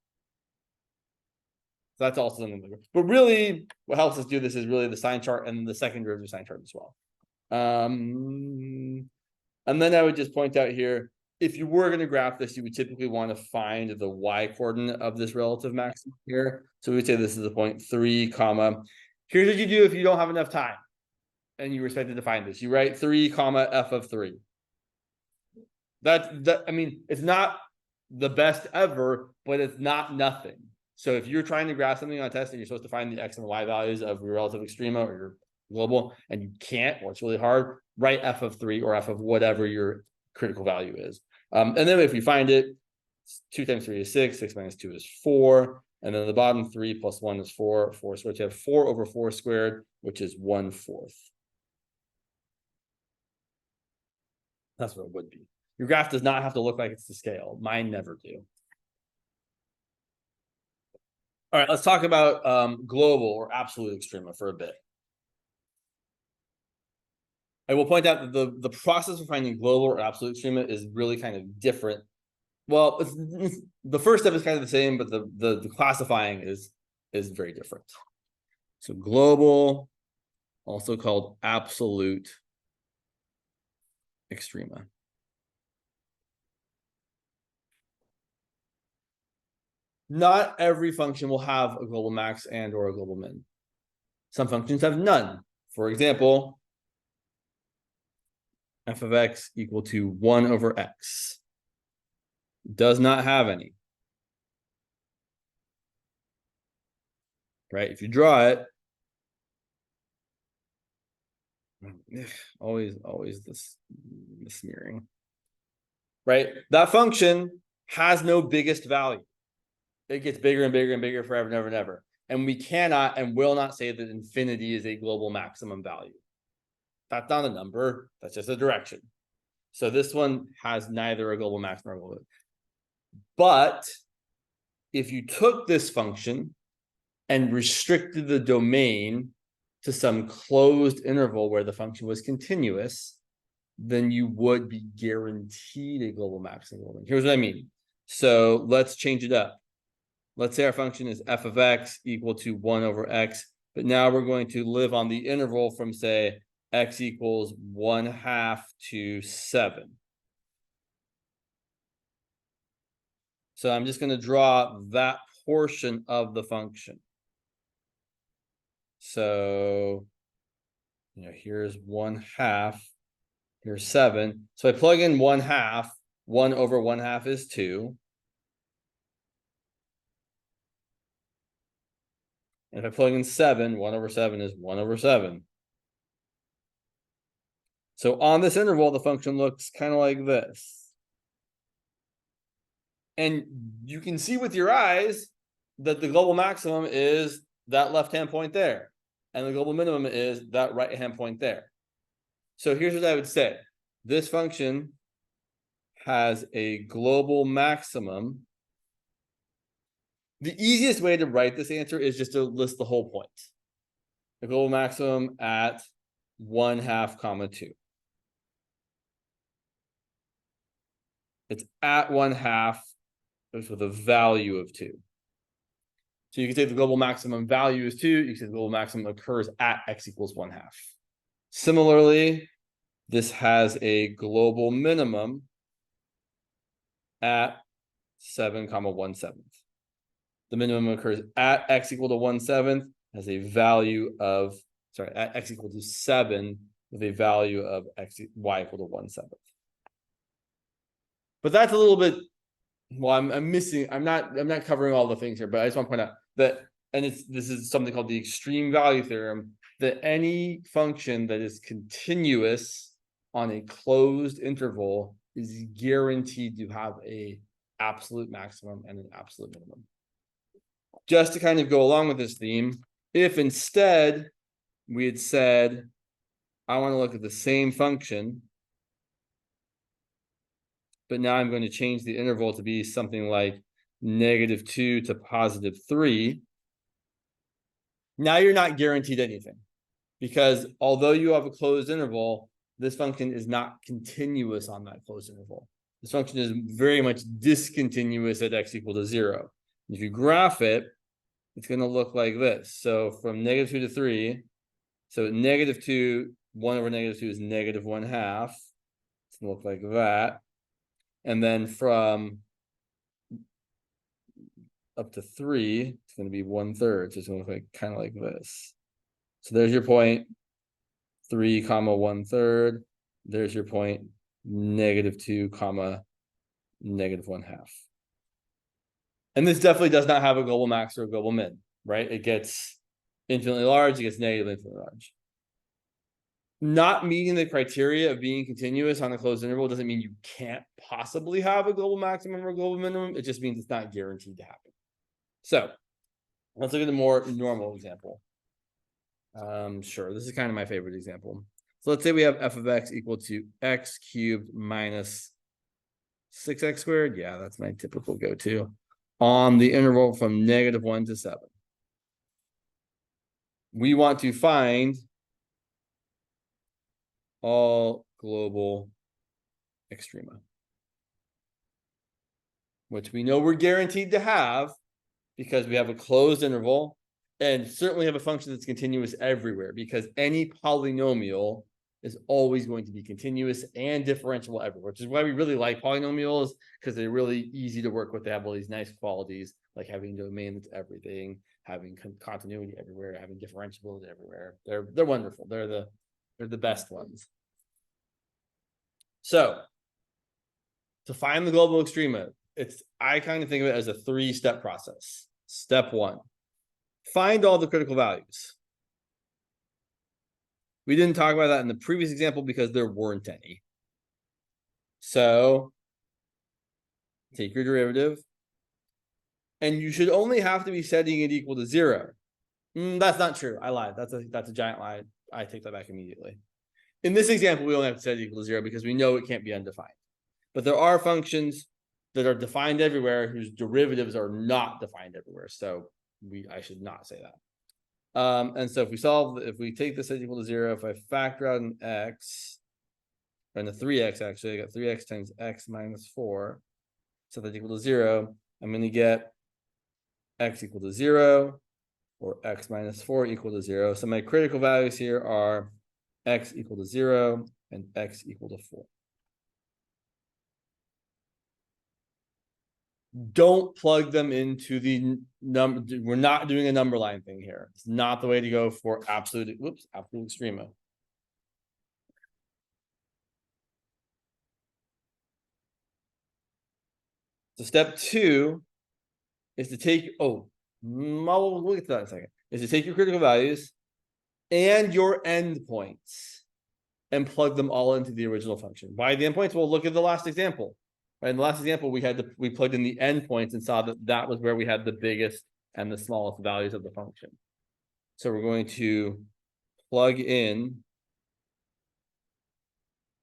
So that's also something. But really, what helps us do this is really the sign chart and the second derivative sign chart as well. And then I would just point out here, if you were going to graph this, you would typically want to find the y coordinate of this relative maximum here. So we would say this is the point 3, comma. Here's what you do if you don't have enough time. and you were expected to find this. You write 3 comma f of 3. That I mean, it's not the best ever, but it's not nothing. So if you're trying to graph something on a test and you're supposed to find the x and y values of your relative extrema or your global, and you can't, or it's really hard, write f of 3 or f of whatever your critical value is. And then if you find it, 2 times 3 is 6, 6 minus 2 is 4, and then the bottom 3 plus 1 is 4, 4 squared. You have 4 over 4 squared, which is 1/4. That's what it would be. Your graph does not have to look like it's to scale. Mine never do. All right, let's talk about global or absolute extrema for a bit. I will point out that the process of finding global or absolute extrema is really kind of different. Well, the first step is kind of the same, but the classifying is very different. So global, also called absolute extrema. Not every function will have a global max and or a global min. Some functions have none. For example, f of x equal to 1 over x does not have any. Right? If you draw it, always this smearing. Right? That function has no biggest value. It gets bigger and bigger and bigger forever and ever and ever. And we cannot and will not say that infinity is a global maximum value. That's not a number. That's just a direction. So this one has neither a global max nor a global. But if you took this function and restricted the domain to some closed interval where the function was continuous, then you would be guaranteed a global maximum. Here's what I mean. So let's change it up. Let's say our function is f of x equal to 1 over x, but now we're going to live on the interval from, say, x equals 1/2 to 7. So I'm just going to draw that portion of the function. So, here's 1/2, here's 7. So I plug in 1/2, 1 over 1/2 is 2. And if I plug in 7, 1 over 7 is 1 over 7. So on this interval, the function looks kind of like this. And you can see with your eyes that the global maximum is that left-hand point there. And the global minimum is that right-hand point there. So here's what I would say. This function has a global maximum. The easiest way to write this answer is just to list the whole point. The global maximum at 1/2 comma 2. It's at 1/2 with a value of 2. So you can say the global maximum value is 2. You can say the global maximum occurs at x equals 1/2. Similarly, this has a global minimum at 7 comma 1/7. The minimum occurs at x equal to 1/7, has a value of, at x equal to 7 with a value of y equal to 1/7. But that's a little bit, well, I'm missing, I'm not covering all the things here, but I just want to point out that, and this is something called the extreme value theorem, that any function that is continuous on a closed interval is guaranteed to have a absolute maximum and an absolute minimum. Just to kind of go along with this theme, if instead we had said, I want to look at the same function, but now I'm going to change the interval to be something like -2 to +3. Now you're not guaranteed anything, because although you have a closed interval, this function is not continuous on that closed interval. This function is very much discontinuous at x equal to 0. If you graph it, it's going to look like this. So from -2 to 3, so -2, 1 over -2 is -1/2. It's going to look like that. And then from up to 3, it's going to be 1/3. So it's going to look like kind of like this. So there's your point. 3 comma 1/3. There's your point, -2 comma -1/2. And this definitely does not have a global max or a global min, right? It gets infinitely large, it gets negatively infinitely large. Not meeting the criteria of being continuous on a closed interval doesn't mean you can't possibly have a global maximum or global minimum. It just means it's not guaranteed to happen. So let's look at a more normal example. Sure, this is kind of my favorite example. So let's say we have f of x equal to x cubed minus 6x squared. Yeah, that's my typical go-to on the interval from -1 to 7. We want to find all global extrema, which we know we're guaranteed to have because we have a closed interval and certainly have a function that's continuous everywhere, because any polynomial is always going to be continuous and differentiable everywhere, which is why we really like polynomials, because they're really easy to work with. They have all these nice qualities, like having a domain that's everything, having continuity everywhere, having differentiability everywhere. They're wonderful. They're the best ones. So to find the global extrema, I kind of think of it as a 3-step process. Step 1, find all the critical values. We didn't talk about that in the previous example because there weren't any. So take your derivative, and you should only have to be setting it equal to 0. That's not true. I lied. That's a giant lie. I take that back immediately. In this example, we only have to set it equal to 0 because we know it can't be undefined. But there are functions that are defined everywhere whose derivatives are not defined everywhere. So I should not say that. And so if we take this as equal to 0, if I factor out an x, and the 3x actually, I got 3x times x minus 4, so that's equal to 0, I'm going to get x equal to 0, or x minus 4 equal to 0. So my critical values here are x equal to 0 and x equal to 4. Don't plug them into the number. We're not doing a number line thing here. It's not the way to go for absolute extrema. So step 2 is to take, we'll get to that in a second, is to take your critical values and your endpoints and plug them all into the original function. Why the endpoints? Well, look at the last example. Right, in the last example, we plugged in the endpoints and saw that was where we had the biggest and the smallest values of the function. So we're going to plug in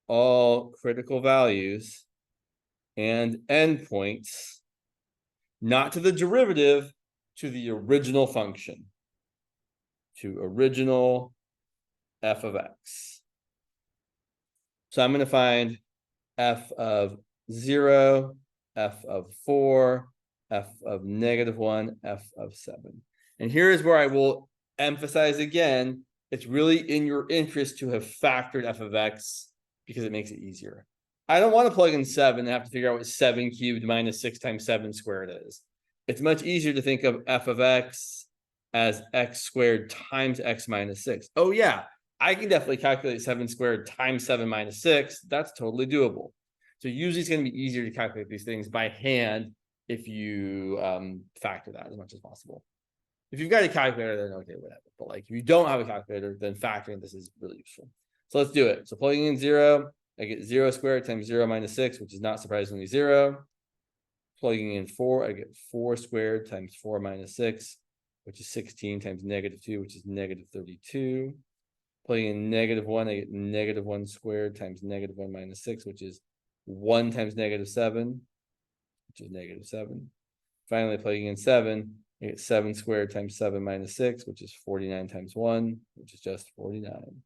all critical values and endpoints, not to the derivative, to the original function, to original f of x. So I'm going to find f of 0, f of 4, f of -1, f of 7. And here is where I will emphasize again, it's really in your interest to have factored f of x because it makes it easier. I don't want to plug in 7 and have to figure out what 7 cubed minus 6 times 7 squared is. It's much easier to think of f of x as x squared times x minus 6. Oh yeah, I can definitely calculate 7 squared times 7 minus 6. That's totally doable. So usually it's going to be easier to calculate these things by hand if you factor that as much as possible. If you've got a calculator, then okay, whatever. But like if you don't have a calculator, then factoring this is really useful. So let's do it. So plugging in 0, I get 0 squared times 0 minus 6, which is not surprisingly 0. Plugging in 4, I get 4 squared times 4 minus 6, which is 16 times -2, which is -32. Plugging in -1, I get -1 squared times -1 minus 6, which is 1 times -7, which is -7. Finally, plugging in 7, I get 7 squared times 7 minus 6, which is 49 times 1, which is just 49.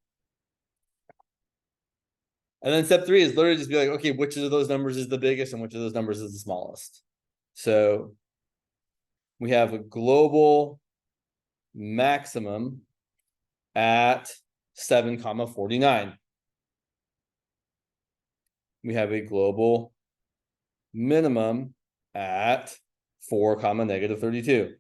And then step 3 is literally just be like, okay, which of those numbers is the biggest and which of those numbers is the smallest? So we have a global maximum at 7, 49. We have a global minimum at 4, -32.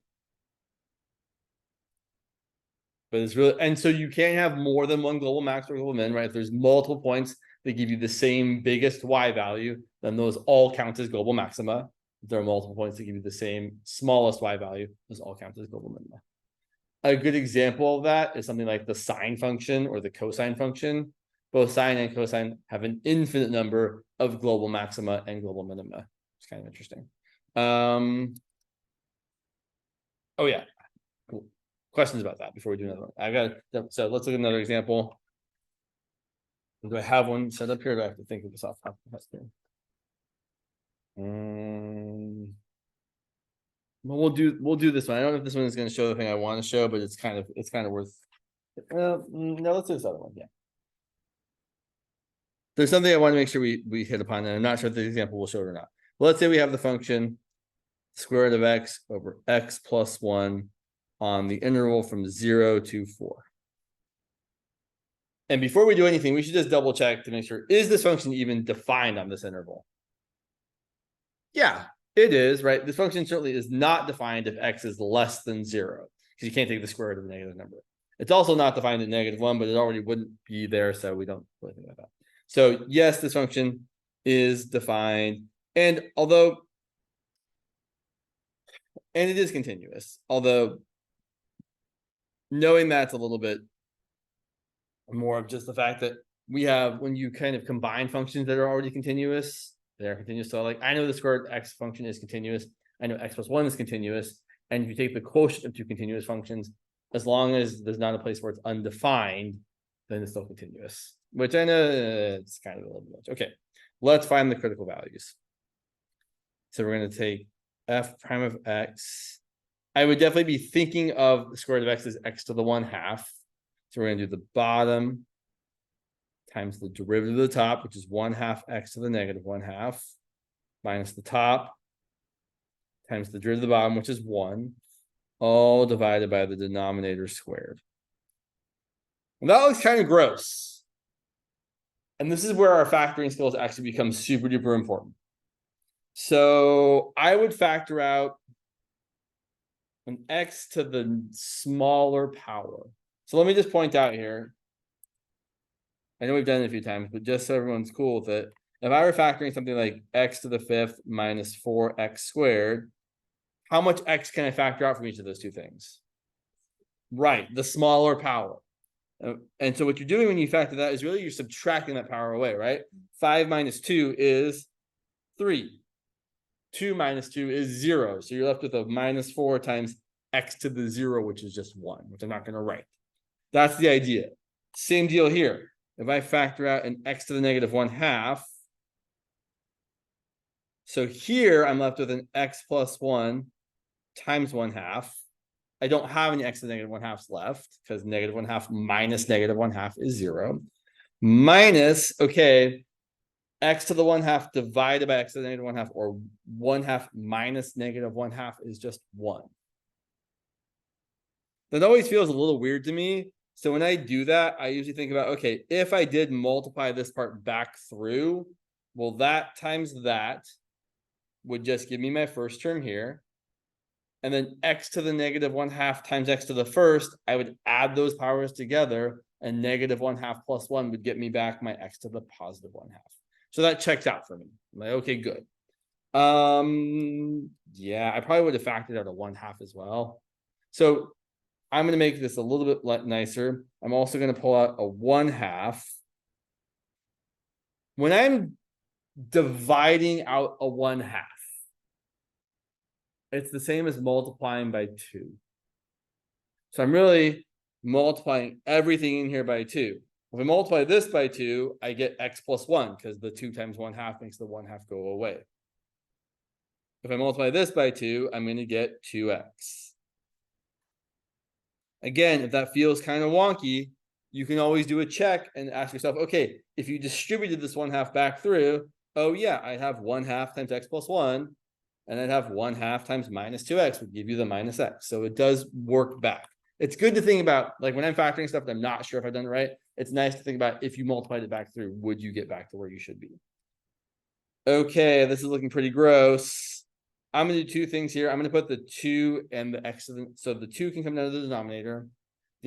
But it's really, and so you can't have more than one global max or global min, right? If there's multiple points that give you the same biggest y value, then those all count as global maxima. If there are multiple points that give you the same smallest y value, those all count as global minima. A good example of that is something like the sine function or the cosine function. Both sine and cosine have an infinite number of global maxima and global minima. It's kind of interesting. Oh yeah, cool. Questions about that before we do another one? I've got, so let's look at another example. Do I have one set up here? Or do I have to think of this off? Well, we'll do this one. I don't know if this one is going to show the thing I want to show, but it's kind of worth. No, let's do this other one. Yeah. There's something I want to make sure we hit upon, and I'm not sure if the example will show it or not. Well, let's say we have the function square root of x over x plus 1 on the interval from 0 to 4. And before we do anything, we should just double check to make sure, is this function even defined on this interval? Yeah, it is, right? This function certainly is not defined if x is less than 0, because you can't take the square root of a negative number. It's also not defined at -1, but it already wouldn't be there, so we don't really think about that. So yes, this function is defined, and it is continuous, although knowing that's a little bit more of just the fact that we have, when you kind of combine functions that are already continuous, they're continuous. So like, I know the square root x function is continuous. I know x plus 1 is continuous. And if you take the quotient of two continuous functions, as long as there's not a place where it's undefined, then it's still continuous, which I know it's kind of a little bit much. Okay, let's find the critical values. So we're going to take f prime of x. I would definitely be thinking of the square root of x as x to the 1/2. So we're going to do the bottom times the derivative of the top, which is 1/2 x to the -1/2, minus the top times the derivative of the bottom, which is 1, all divided by the denominator squared. And that looks kind of gross. And this is where our factoring skills actually become super duper important. So I would factor out an x to the smaller power. So let me just point out here. I know we've done it a few times, but just so everyone's cool with it, if I were factoring something like x to the 5th minus 4x squared, how much x can I factor out from each of those two things? Right, the smaller power. And so what you're doing when you factor that is really you're subtracting that power away, right? 5 minus 2 is 3. 2 minus 2 is 0. So you're left with a minus 4 times x to the 0, which is just 1, which I'm not going to write. That's the idea. Same deal here. If I factor out an x to the -1/2, so here I'm left with an x plus 1 times 1/2. I don't have any x to the -1/2 left because -1/2 minus -1/2 is 0. Minus, okay, x to the 1/2 divided by x to the -1/2, or 1/2 minus -1/2 is just 1. That always feels a little weird to me. So when I do that, I usually think about, okay, if I did multiply this part back through, well, that times that would just give me my first term here. And then x to the -1/2 times x to the first, I would add those powers together, and -1/2 plus 1 would get me back my x to the +1/2. So that checks out for me. I'm like, okay, good. Yeah, I probably would have factored out a 1/2 as well. So I'm going to make this a little bit nicer. I'm also going to pull out a 1/2. When I'm dividing out a 1/2, it's the same as multiplying by 2. So I'm really multiplying everything in here by 2. If I multiply this by 2, I get x plus 1 because the 2 times 1/2 makes the 1/2 go away. If I multiply this by 2, I'm going to get 2x. Again, if that feels kind of wonky, you can always do a check and ask yourself, okay, if you distributed this 1/2 back through, oh yeah, I have 1/2 times x plus 1, and I'd have 1/2 times minus 2x would give you the minus x. So it does work back. It's good to think about, like when I'm factoring stuff that I'm not sure if I've done it right, it's nice to think about if you multiplied it back through, would you get back to where you should be? Okay, this is looking pretty gross. I'm going to do two things here. I'm going to put the 2 and the x, so the 2 can come down to the denominator.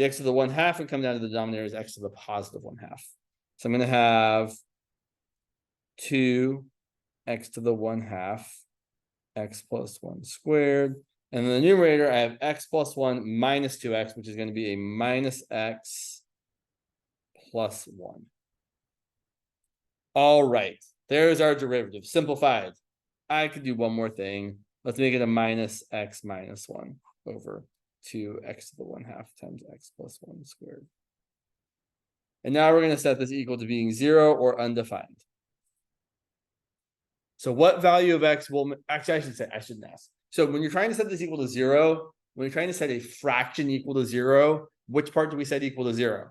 the x to the 1/2 would come down to the denominator as x to the positive 1/2. So I'm going to have 2x to the 1/2, x plus 1 squared. And in the numerator, I have x plus 1 minus 2x, which is going to be a minus x plus 1. All right, there's our derivative, simplified. I could do one more thing. Let's make it a minus x minus 1 over 2x to the 1/2 times x plus 1 squared. And now we're going to set this equal to being 0 or undefined. So what value of x will, actually I shouldn't ask. So when you're trying to set this equal to 0, when you're trying to set a fraction equal to 0, which part do we set equal to 0?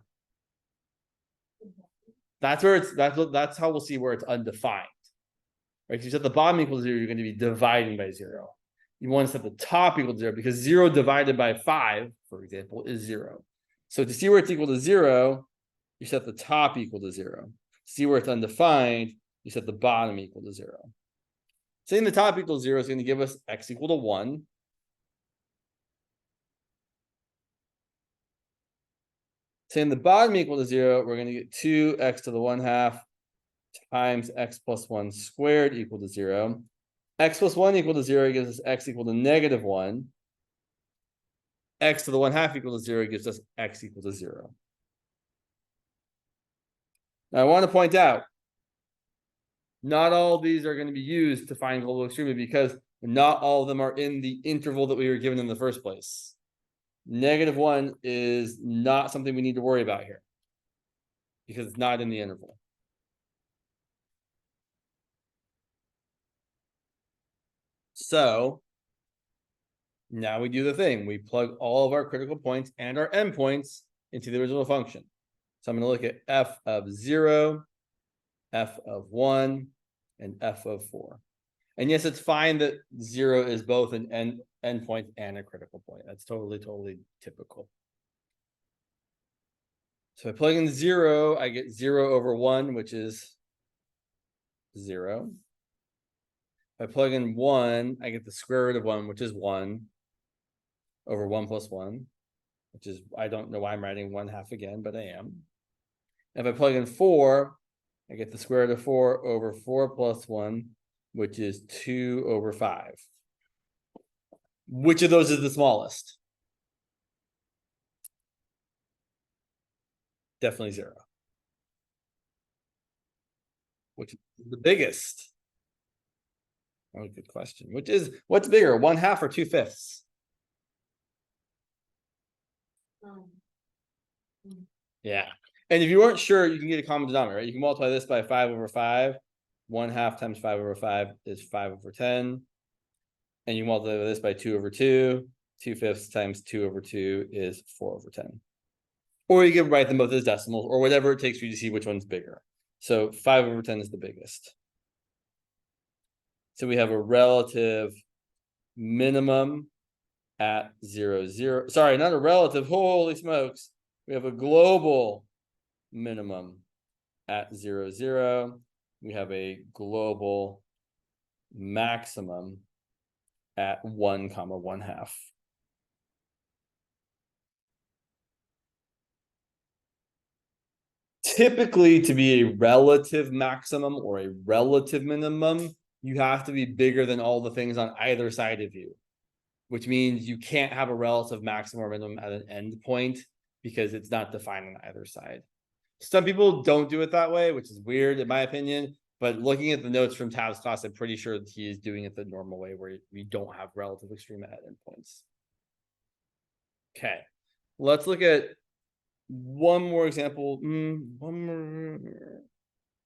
That's where that's how we'll see where it's undefined. Right? If you set the bottom equal to 0, you're going to be dividing by 0. You want to set the top equal to 0 because 0 divided by 5, for example, is 0. So to see where it's equal to 0, you set the top equal to 0. To see where it's undefined, you set the bottom equal to 0. Saying the top equals 0 is going to give us x equal to 1. Saying the bottom equal to 0, we're going to get 2x to the 1/2 times x plus 1 squared equal to 0. X plus 1 equal to 0 gives us x equal to negative 1. X to the 1/2 equal to 0 gives us x equal to 0. Now I want to point out, not all of these are going to be used to find global extrema because not all of them are in the interval that we were given in the first place. -1 is not something we need to worry about here because it's not in the interval. So now we do the thing. We plug all of our critical points and our endpoints into the original function. So I'm going to look at f of 0, f of 1, and f of 4. And yes, it's fine that 0 is both an endpoint and a critical point. That's totally typical. So if I plug in 0, I get 0 over 1, which is 0. If I plug in 1, I get the square root of 1, which is 1, over 1 plus 1, which is, I don't know why I'm writing 1/2 again, but I am. If I plug in 4, I get the square root of 4 over 4 plus 1, which is 2 over 5. Which of those is the smallest? Definitely 0. Which is the biggest? Oh, good question. What's bigger, 1/2 or 2/5? Yeah. And if you weren't sure, you can get a common denominator, right? You can multiply this by 5 over 5. 1/2 times 5 over 5 is 5 over 10. And you multiply this by 2 over 2. 2/5 times 2 over 2 is 4 over 10. Or you can write them both as decimals or whatever it takes for you to see which one's bigger. So 5 over 10 is the biggest. So we have a relative minimum at 0, 0. Sorry, not a relative. Holy smokes. We have a global minimum at 0, 0. We have a global maximum at 1, 1/2. Typically, to be a relative maximum or a relative minimum, you have to be bigger than all the things on either side of you, which means you can't have a relative maximum or minimum at an endpoint because it's not defined on either side. Some people don't do it that way, which is weird in my opinion, but looking at the notes from Tab's class, I'm pretty sure that he is doing it the normal way where we don't have relative extrema at endpoints. Okay, let's look at one more example. One more.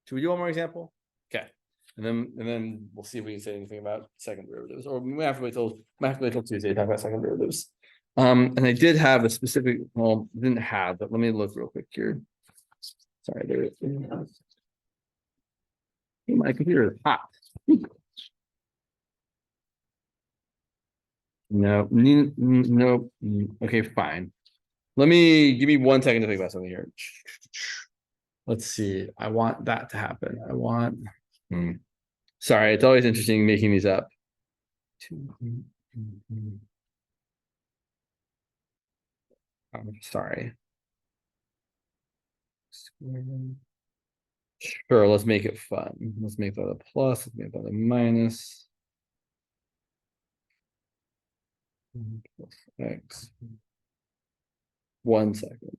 Should we do one more example? Okay, and then we'll see if we can say anything about second derivatives, or we might have to wait till Tuesday to talk about second derivatives. And I did have a specific. Well, didn't have, but let me look real quick here. Sorry, there. My computer is hot. No, no. Okay, fine. Give me 1 second to think about something here. Let's see. I want that to happen. Sorry, it's always interesting making these up. Sorry. Sure, let's make it fun. Let's make that a plus, let's make that a minus. Plus X. 1 second.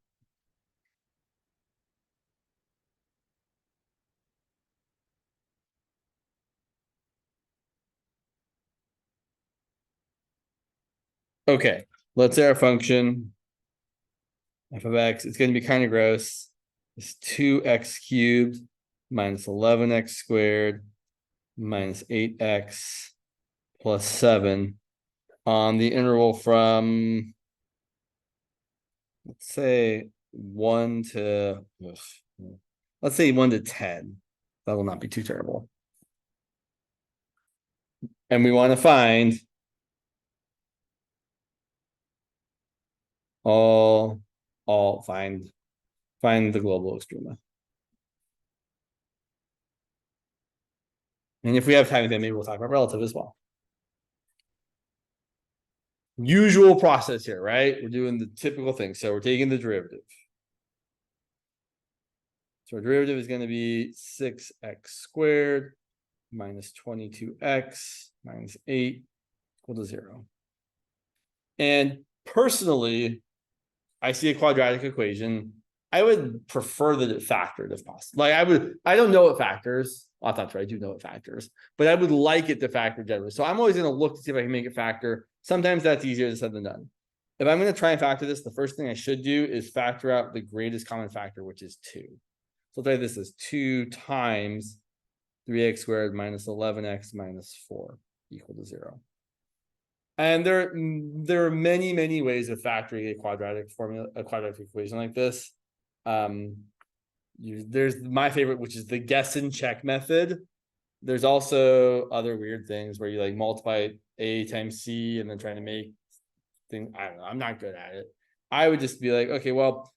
Okay, let's say our function f of x, it's going to be kind of gross. It's 2x cubed minus 11x squared minus 8x plus 7 on the interval from, let's say 1 to, let's say 1 to 10. That will not be too terrible. And we want to find find the global extrema. And if we have time, then maybe we'll talk about relative as well. Usual process here, right? We're doing the typical thing. So we're taking the derivative. So our derivative is going to be 6x squared minus 22x minus 8 equal to 0. And personally, I see a quadratic equation. I would prefer that it factored if possible. Like I don't know what factors. Well, that's not true. I do know what factors, but I would like it to factor generally. So I'm always going to look to see if I can make it factor. Sometimes that's easier said than done. If I'm going to try and factor this, the first thing I should do is factor out the greatest common factor, which is 2. So I'll tell you this is 2 times 3x squared minus 11x minus 4 equal to 0. And there are many ways of factoring a quadratic equation like this. There's my favorite, which is the guess and check method. There's also other weird things where you like multiply a times c and then trying to make things. I don't know. I'm not good at it. I would just be like, okay, well,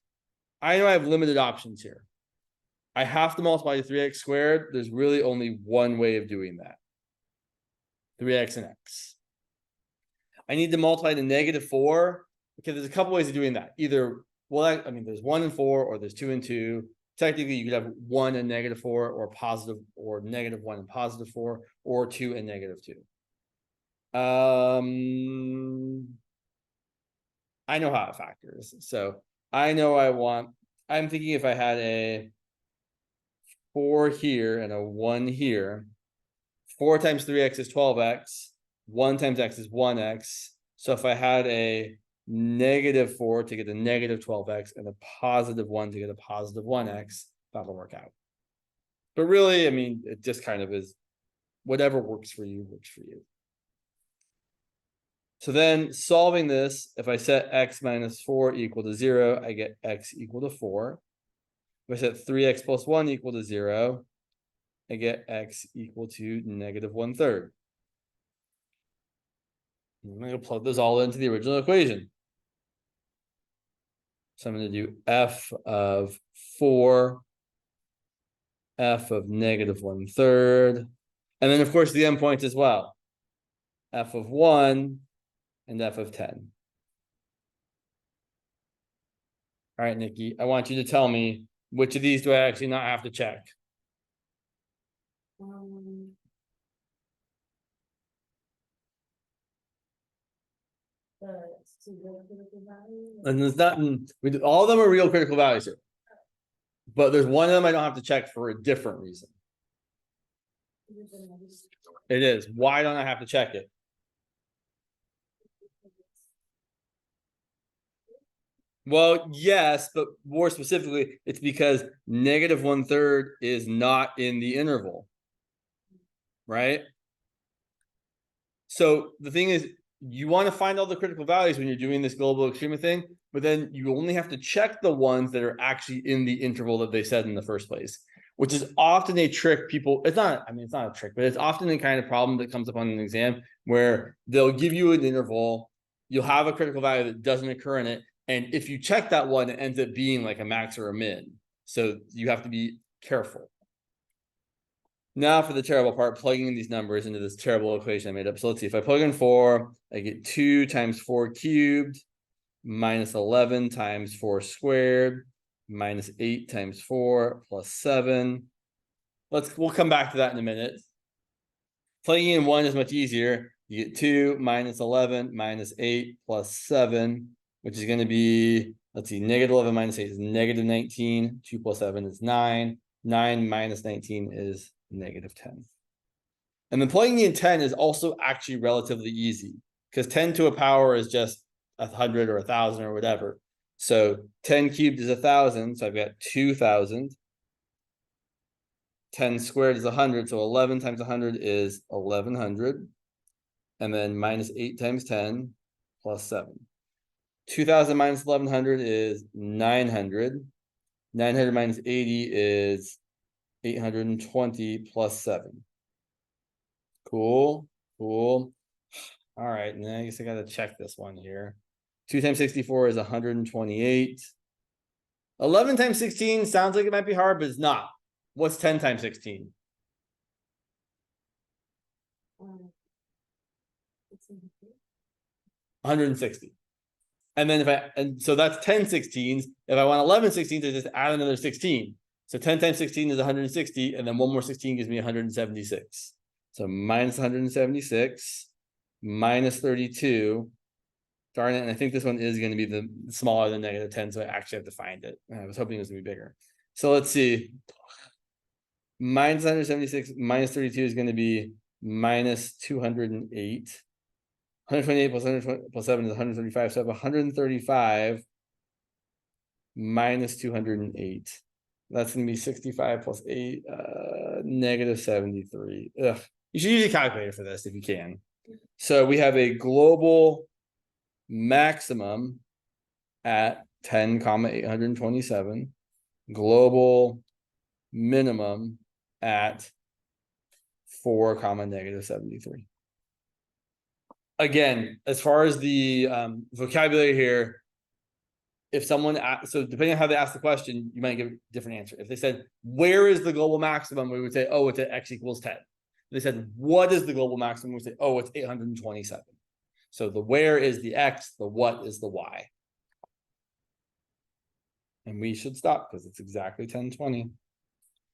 I know I have limited options here. I have to multiply 3x squared. There's really only one way of doing that. 3x and x. I need to multiply to -4. Okay, there's a couple ways of doing that. Either, well, I mean, there's 1 and 4, or there's 2 and 2. Technically, you could have 1 and -4, or positive, or -1 and +4, or 2 and -2. I know how it factors. So I know I'm thinking if I had a 4 here and a 1 here, 4 times 3x is 12x. 1 times x is 1x. So if I had a -4 to get a -12x and a +1 to get a +1x, that'll work out. But really, I mean, it just kind of is whatever works for you, works for you. So then solving this, if I set x minus 4 equal to 0, I get x equal to 4. If I set 3x plus 1 equal to 0, I get x equal to -1/3. I'm going to plug this all into the original equation. So I'm going to do f of 4, f of -1/3, and then of course the endpoint as well. F of 1 and f of 10. All right, Nikki, I want you to tell me which of these do I actually not have to check? And there's not, all of them are real critical values here. But there's one of them I don't have to check for a different reason. It is. Why don't I have to check it? Well, yes, but more specifically, it's because -1/3 is not in the interval. Right? So the thing is, you want to find all the critical values when you're doing this global extrema thing, but then you only have to check the ones that are actually in the interval that they said in the first place, which is often a trick people, it's not a trick, but it's often the kind of problem that comes up on an exam where they'll give you an interval, you'll have a critical value that doesn't occur in it, and if you check that one, it ends up being like a max or a min. So you have to be careful. Now for the terrible part, plugging in these numbers into this terrible equation I made up. So let's see, if I plug in 4, I get 2 times 4 cubed minus 11 times 4 squared minus 8 times 4 plus 7. We'll come back to that in a minute. Plugging in 1 is much easier. You get 2 minus 11 minus 8 plus 7, which is going to be, let's see, negative 11 minus 8 is negative 19. 2 plus 7 is 9. 9 minus 19 is negative 10. And then plugging in 10 is also actually relatively easy because 10 to a power is just 100 or 1,000 or whatever. So 10 cubed is 1,000. So I've got 2,000. 10 squared is 100. So 11 times 100 is 1,100. And then minus 8 times 10 plus 7. 2,000 minus 1,100 is 900. 900 minus 80 is 820 plus 7. Cool. All right, and then I guess I gotta check this one here. 2 times 64 is 128. 11 times 16 sounds like it might be hard, but it's not. What's 10 times 16? It's in here. 160. And then so that's 10 16s. If I want 11 16s, I just add another 16. So 10 times 16 is 160, and then one more 16 gives me 176. So minus 176, minus 32. Darn it, and I think this one is going to be the smaller than negative 10, so I actually have to find it. I was hoping it was going to be bigger. So let's see. Minus 176 minus 32 is going to be minus 208. 128 plus 120 plus 7 is 135. So I have 135 minus 208. That's going to be 65 plus 8, negative 73. Ugh. You should use a calculator for this if you can. So we have a global maximum at 10, 827. Global minimum at 4, negative 73. Again, as far as the vocabulary here, if someone so depending on how they ask the question, you might give a different answer. If they said, where is the global maximum? We would say, oh, it's at x equals 10. If they said, what is the global maximum? We would say, oh, it's 827. So the where is the x, the what is the y. And we should stop because it's exactly 10:20.